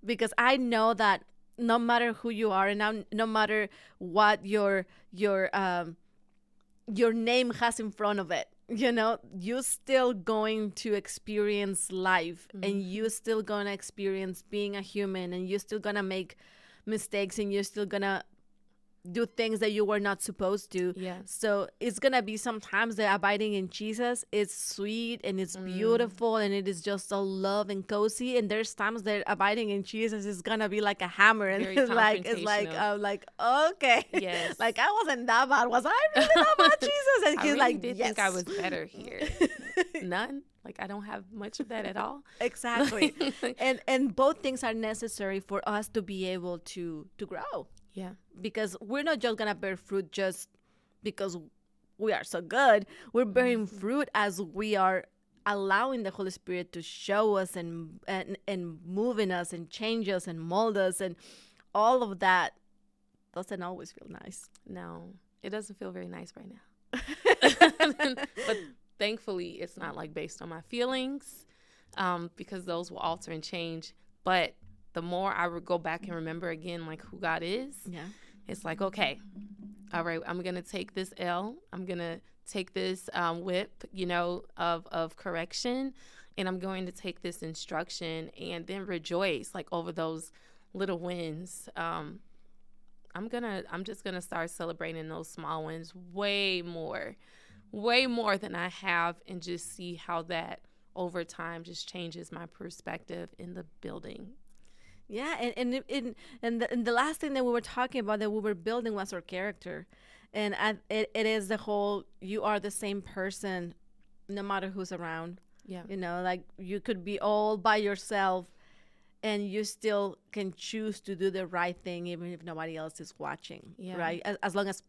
because I know that no matter who you are, and no matter what your name has in front of it, you're still going to experience life, and you're still going to experience being a human, and you're still going to make mistakes, and you're still going to do things that you were not supposed to. Yes. So it's going to be sometimes that abiding in Jesus is sweet and it's beautiful and it is just so love and cozy. And there's times that abiding in Jesus is going to be like a hammer. And Very like, okay. Yes. Like, I wasn't that bad. Was I really that bad, Jesus? And I he's really like, did yes. think I was better here. None. Like, I don't have much of that at all. Exactly. and both things are necessary for us to be able to grow. Yeah. Because we're not just gonna bear fruit just because we are so good. We're bearing fruit as we are allowing the Holy Spirit to show us and move in us and change us and mold us, and all of that doesn't always feel nice. No, it doesn't feel very nice right now. But thankfully, it's not like based on my feelings, because those will alter and change. But the more I would go back and remember again, like, who God is, it's like, okay, all right, I'm going to take this L. I'm going to take this whip, of correction, and I'm going to take this instruction and then rejoice, like, over those little wins. I'm just going to start celebrating those small wins way more than I have, and just see how that over time just changes my perspective in the building. Yeah, and the last thing that we were talking about that we were building was our character, and it is the whole, you are the same person no matter who's around. Yeah. Like, you could be all by yourself and you still can choose to do the right thing even if nobody else is watching. Yeah. Right? As long as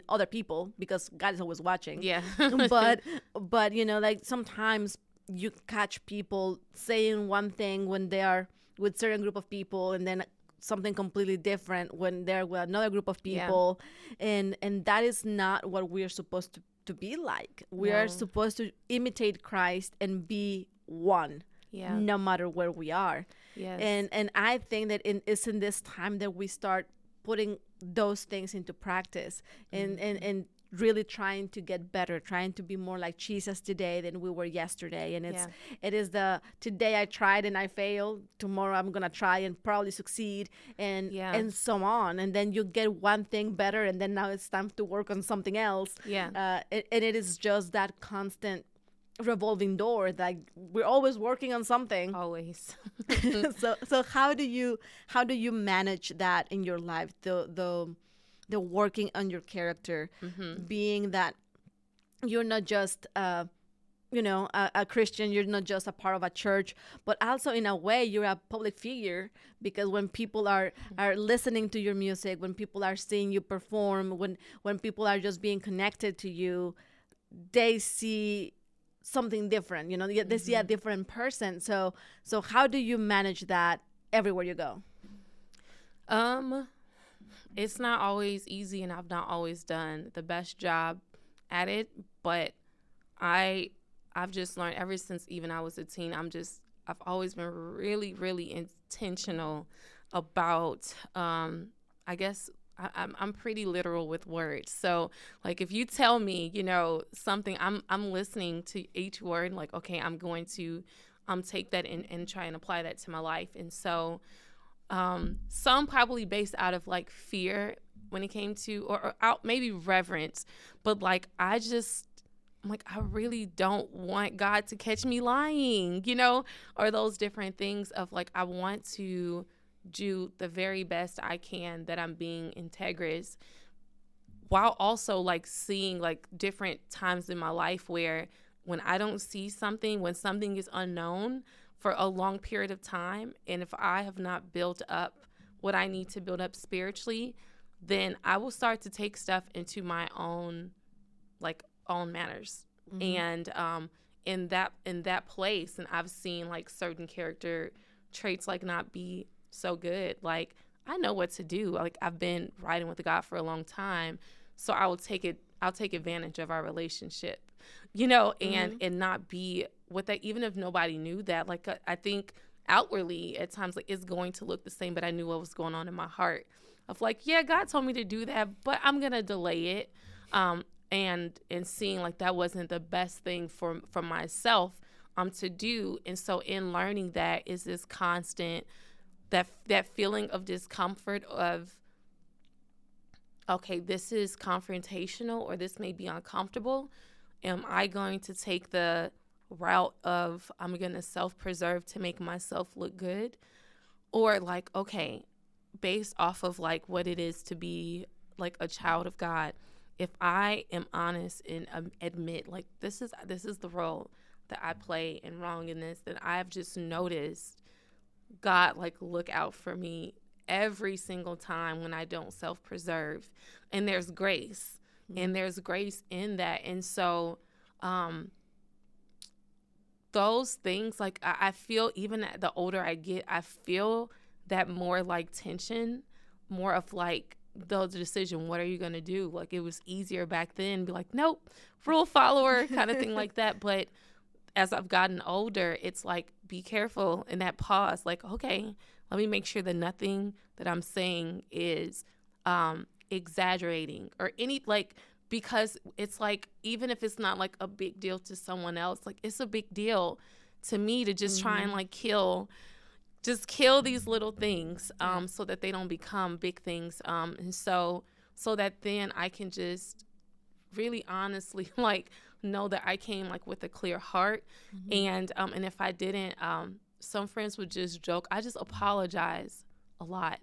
other people, because God is always watching. Yeah. but like, sometimes you catch people saying one thing when they are with certain group of people, and then something completely different when they're with another group of people. And that is not what we are supposed to be like. We are supposed to imitate Christ and be one, no matter where we are. Yes. And I think that it's in this time that we start putting those things into practice, and really trying to get better, trying to be more like Jesus today than we were yesterday. And it is the today I tried and I failed, tomorrow I'm gonna try and probably succeed, and so on. And then you get one thing better, and then now it's time to work on something else. And it is just that constant revolving door, like, we're always working on something. Always. So how do you manage that in your life, the working on your character, being that you're not just a Christian, you're not just a part of a church, but also in a way you're a public figure, because when people are listening to your music, when people are seeing you perform, when people are just being connected to you, they see something different, they see a different person. So how do you manage that everywhere you go? It's not always easy, and I've not always done the best job at it, but I've just learned ever since even I was a teen, I've always been really, really intentional about, I guess I'm pretty literal with words. So, like, if you tell me, something, I'm listening to each word, like, okay, I'm going to take that and try and apply that to my life. And so, some probably based out of, like, fear when it came to, or out maybe reverence, but, like, I really don't want God to catch me lying, or those different things of, like, I want to do the very best I can, that I'm being integrous, while also, like, seeing, like, different times in my life where when I don't see something, when something is unknown, for a long period of time, and if I have not built up what I need to build up spiritually, then I will start to take stuff into my own manners. And in that place, and I've seen like certain character traits like not be so good. Like, I know what to do. Like, I've been riding with God for a long time, so I'll take advantage of our relationship, and not be with that, even if nobody knew that. Like, I think outwardly at times, like, it's going to look the same, but I knew what was going on in my heart of like, yeah, God told me to do that, but I'm gonna delay it. And seeing like that wasn't the best thing for myself to do. And so in learning that is this constant, that feeling of discomfort of, okay, this is confrontational, or this may be uncomfortable. Am I going to take the route of I'm going to self-preserve to make myself look good? Or like, okay, based off of like what it is to be like a child of God, if I am honest and admit like this is the role that I play and wrong in this, then I've just noticed God like look out for me every single time when I don't self-preserve. And there's grace. And there's grace in that. And so those things, like I feel even the older I get, I feel that more like tension, more of like the decision, what are you going to do? Like, it was easier back then, be like, nope, rule follower kind of thing like that. But as I've gotten older, it's like, be careful in that pause. Like, okay, let me make sure that nothing that I'm saying is exaggerating or any, like, because it's like, even if it's not like a big deal to someone else, like it's a big deal to me to just try and like kill these little things so that they don't become big things. And so that then I can just really honestly like know that I came like with a clear heart. And if I didn't, some friends would just joke, I just apologize a lot.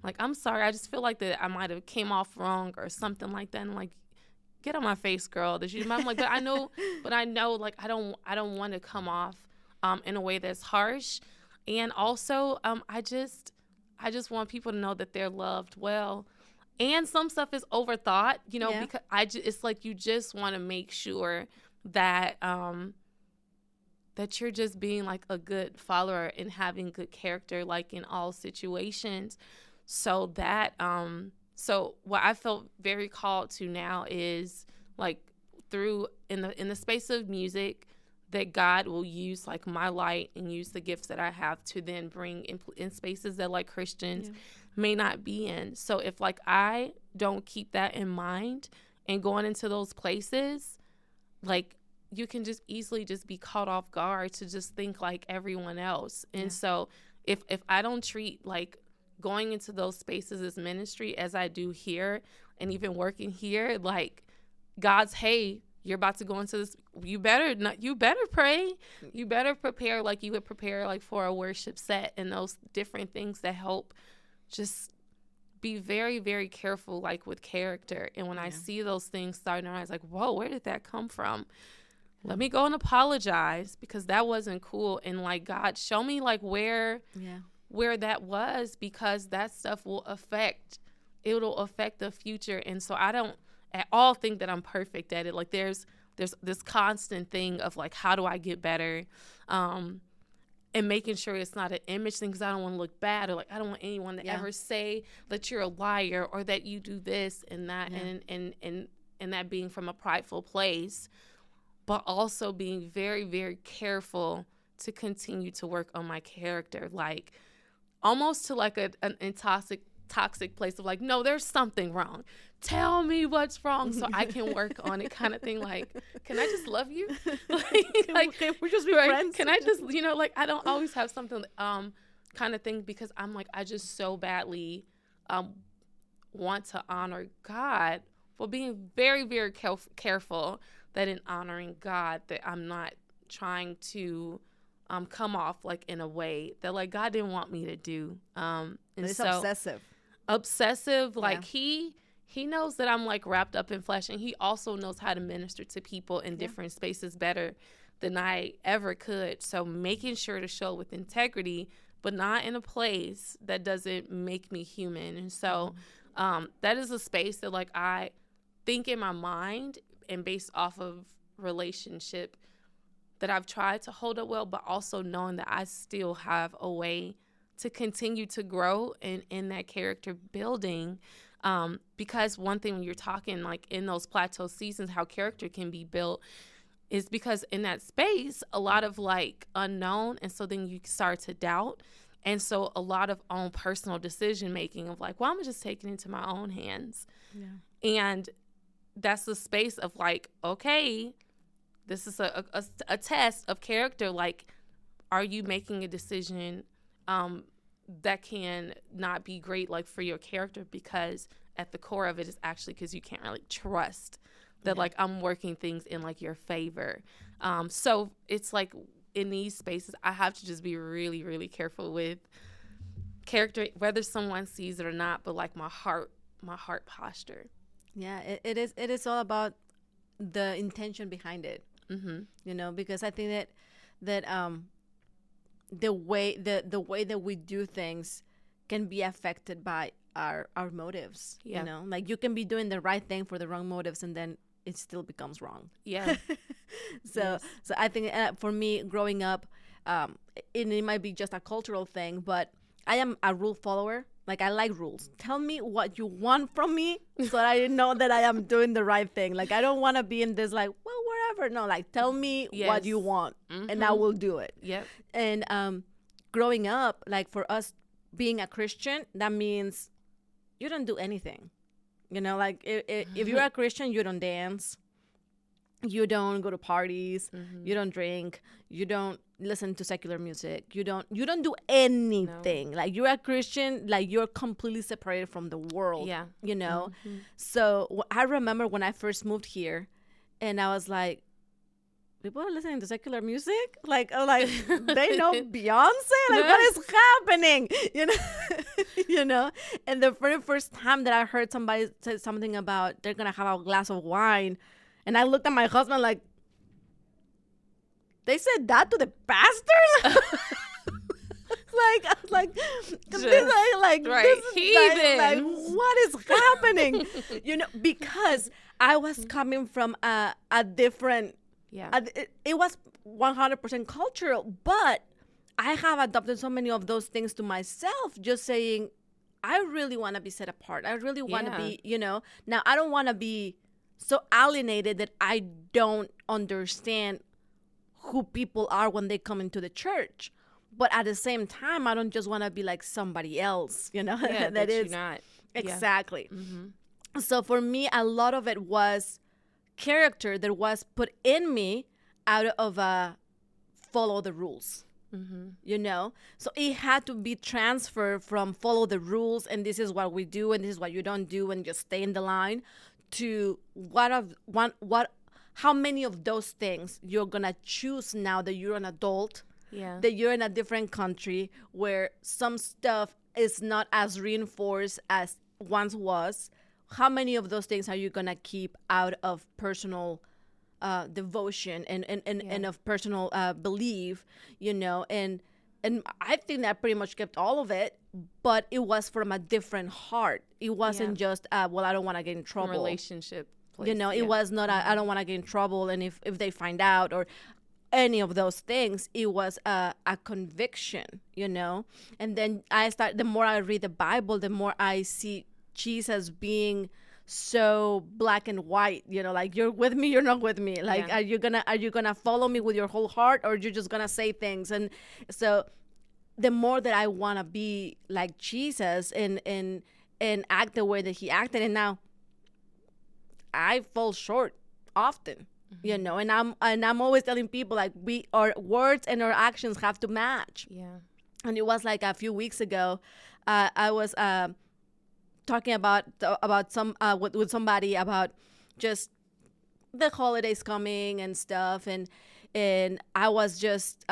Like, I'm sorry, I just feel like that I might have came off wrong or something like that. And I'm like, get on my face, girl. I'm like, but I know like I don't want to come off in a way that's harsh. And also, I just want people to know that they're loved well. And some stuff is overthought, because it's like you just want to make sure that that you're just being like a good follower and having good character, like in all situations. So that so what I felt very called to now is like through in the space of music, that God will use like my light and use the gifts that I have to then bring in spaces that like Christians may not be in. So if like I don't keep that in mind and going into those places, like you can just easily just be caught off guard to just think like everyone else. And so if I don't treat like going into those spaces as ministry as I do here and even working here, like God's, hey, you're about to go into this, you better pray, you better prepare like you would prepare like for a worship set, and those different things that help just be very, very careful like with character. And when I see those things starting to rise, like, whoa, where did that come from? Let me go and apologize because that wasn't cool. And like, God, show me like where that was, because that stuff will affect the future. And so I don't at all think that I'm perfect at it. Like there's this constant thing of like, how do I get better? And making sure it's not an image thing, because I don't want to look bad, or like I don't want anyone to ever say that you're a liar or that you do this and that, and that being from a prideful place, but also being very, very careful to continue to work on my character, like almost to like an toxic place of like, no, there's something wrong. Tell me what's wrong so I can work on it, kind of thing. Like, can I just love you? Can we just be friends? Can I just, like, I don't always have something kind of thing, because I'm like, I just so badly want to honor God, for being very, very careful that in honoring God, that I'm not trying to come off like in a way that like God didn't want me to do. And it's so obsessive, like he knows that I'm like wrapped up in flesh, and he also knows how to minister to people in different spaces better than I ever could. So making sure to show with integrity, but not in a place that doesn't make me human. And so that is a space that like I think in my mind and based off of relationship that I've tried to hold up well, but also knowing that I still have a way to continue to grow in that character building. Because one thing when you're talking like in those plateau seasons, how character can be built is because in that space, a lot of like unknown. And so then you start to doubt. And so a lot of own personal decision making of like, well, I'm just taking it into my own hands. Yeah. And that's the space of like, okay, this is a test of character. Like, are you making a decision that can not be great like for your character, because at the core of it is actually because you can't really trust that like I'm working things in like your favor. So it's like in these spaces I have to just be really, really careful with character, whether someone sees it or not, but like my heart posture. Yeah, it is all about the intention behind it. You know, because I think that the way that we do things can be affected by our motives. You know, like you can be doing the right thing for the wrong motives, and then it still becomes wrong. So I think for me growing up, it might be just a cultural thing, but I am a rule follower. Like, I like rules. Tell me what you want from me so that I know that I am doing the right thing. Like, I don't want to be in this, like, well, wherever. No, like, tell me what you want, and I will do it. And growing up, like, for us being a Christian, that means you don't do anything. You know, like, if you're a Christian, you don't dance. You don't go to parties. You don't drink. You don't listen to secular music. You don't do anything. No. Like, you're a Christian, like you're completely separated from the world. You know. So I remember when I first moved here, and I was like, people are listening to secular music. Like they know Beyonce. Like, what is happening? You know. You know. And the very first time that I heard somebody say something about they're gonna have a glass of wine. And I looked at my husband like, they said that to the pastor? like, this is like, what is happening? You know, because I was coming from a different, it was 100% cultural, but I have adopted so many of those things to myself, just saying, I really want to be set apart. I really want to be, you know, now I don't want to be so alienated that I don't understand who people are when they come into the church. But at the same time, I don't just want to be like somebody else, you know? that is not. Exactly. So for me, a lot of it was character that was put in me out of follow the rules. You know, so it had to be transferred from follow the rules and this is what we do and this is what you don't do and just stay in the line, to how many of those things you're gonna choose now that you're an adult, that you're in a different country where some stuff is not as reinforced as once was. How many of those things are you gonna keep out of personal devotion and of personal belief, you know? And I think that pretty much kept all of it, but it was from a different heart. It wasn't just, well, I don't want to get in trouble. Relationship place. You know, it was not, I don't want to get in trouble. And if they find out or any of those things, it was a conviction, you know? And then the more I read the Bible, the more I see Jesus being so black and white, you know, like, you're with me, you're not with me. Like, are you gonna follow me with your whole heart, or you're just gonna say things? And so the more that I want to be like Jesus and act the way that he acted, and now I fall short often, you know, and I'm always telling people, like, our words and our actions have to match. And it was like a few weeks ago, I was talking about some with somebody about just the holidays coming and stuff, and I was just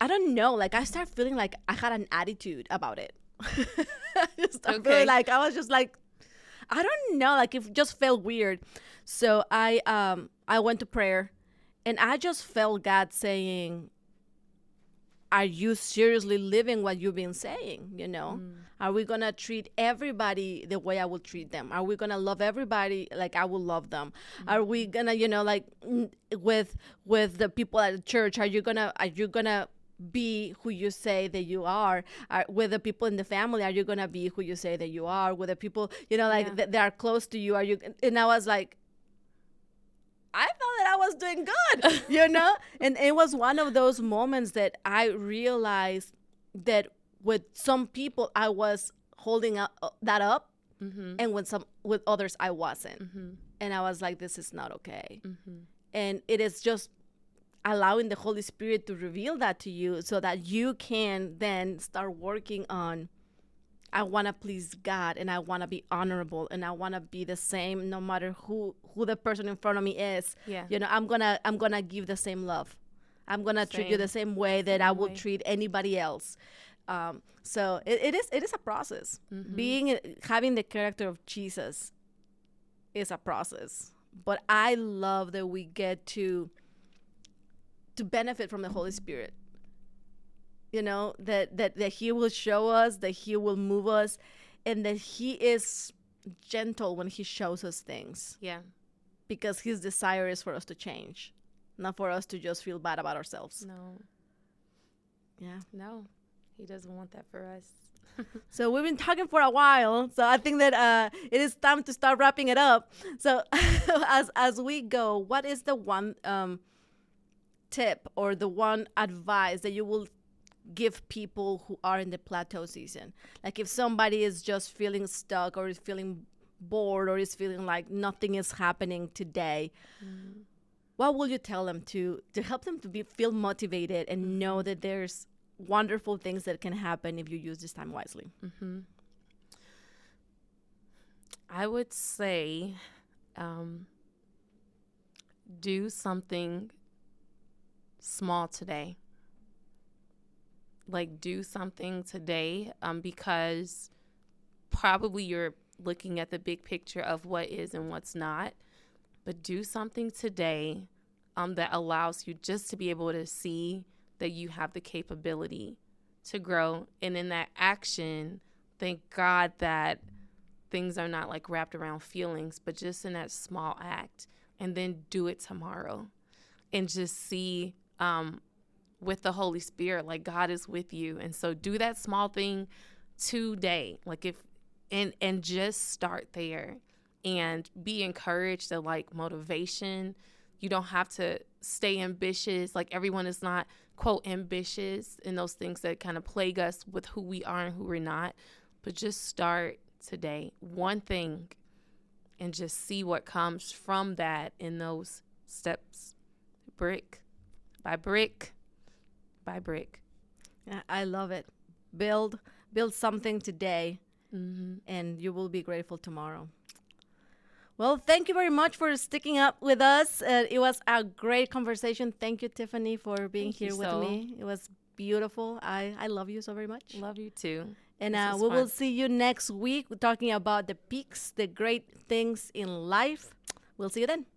I don't know, like, I started feeling like I had an attitude about it. Feeling like I was just like, I don't know, like, it just felt weird. So I went to prayer, And I just felt God saying, are you seriously living what you've been saying? Are we gonna treat everybody the way I will treat them? Are we gonna love everybody like I will love them? Are we gonna, like with the people at the church, are you gonna be who you say that you are? With the people in the family, are you gonna be who you say that you are? With the people, that are close to you, are you? And I was like, I felt that I was doing good, And it was one of those moments that I realized that with some people I was holding that up, and with others I wasn't. And I was like, this is not okay. And it is just allowing the Holy Spirit to reveal that to you so that you can then start working on, I want to please God, and I want to be honorable, and I want to be the same no matter who the person in front of me is. Yeah. I'm gonna give the same love. I'm gonna treat you the same way that I will treat anybody else. So it is a process. Having the character of Jesus is a process. But I love that we get to benefit from the Holy Spirit. That he will show us, that he will move us, and that he is gentle when he shows us things. Yeah. Because his desire is for us to change, not for us to just feel bad about ourselves. No. Yeah. No, he doesn't want that for us. So we've been talking for a while, so I think that it is time to start wrapping it up. So as we go, what is the one tip or the one advice that you will give people who are in the plateau season? Like if somebody is just feeling stuck or is feeling bored or is feeling like nothing is happening today, what will you tell them to help them to feel motivated and know that there's wonderful things that can happen if you use this time wisely? I would say do something small today. Like do something today, because probably you're looking at the big picture of what is and what's not, but do something today that allows you just to be able to see that you have the capability to grow. And in that action, thank God that things are not like wrapped around feelings, but just in that small act, and then do it tomorrow and just see with the Holy Spirit, like God is with you. And so do that small thing today. Like and just start there and be encouraged to like motivation. You don't have to stay ambitious. Like everyone is not, quote, ambitious in those things that kind of plague us with who we are and who we're not. But just start today. One thing, and just see what comes from that in those steps, brick by brick by brick. Yeah, I love it. Build something today, and you will be grateful tomorrow. Well, thank you very much for sticking up with us. It was a great conversation. Thank you, Tiffany, for being here with me. It was beautiful. I love you so very much. Love you too. And we will see you next week. We're talking about the peaks, the great things in life. We'll see you then.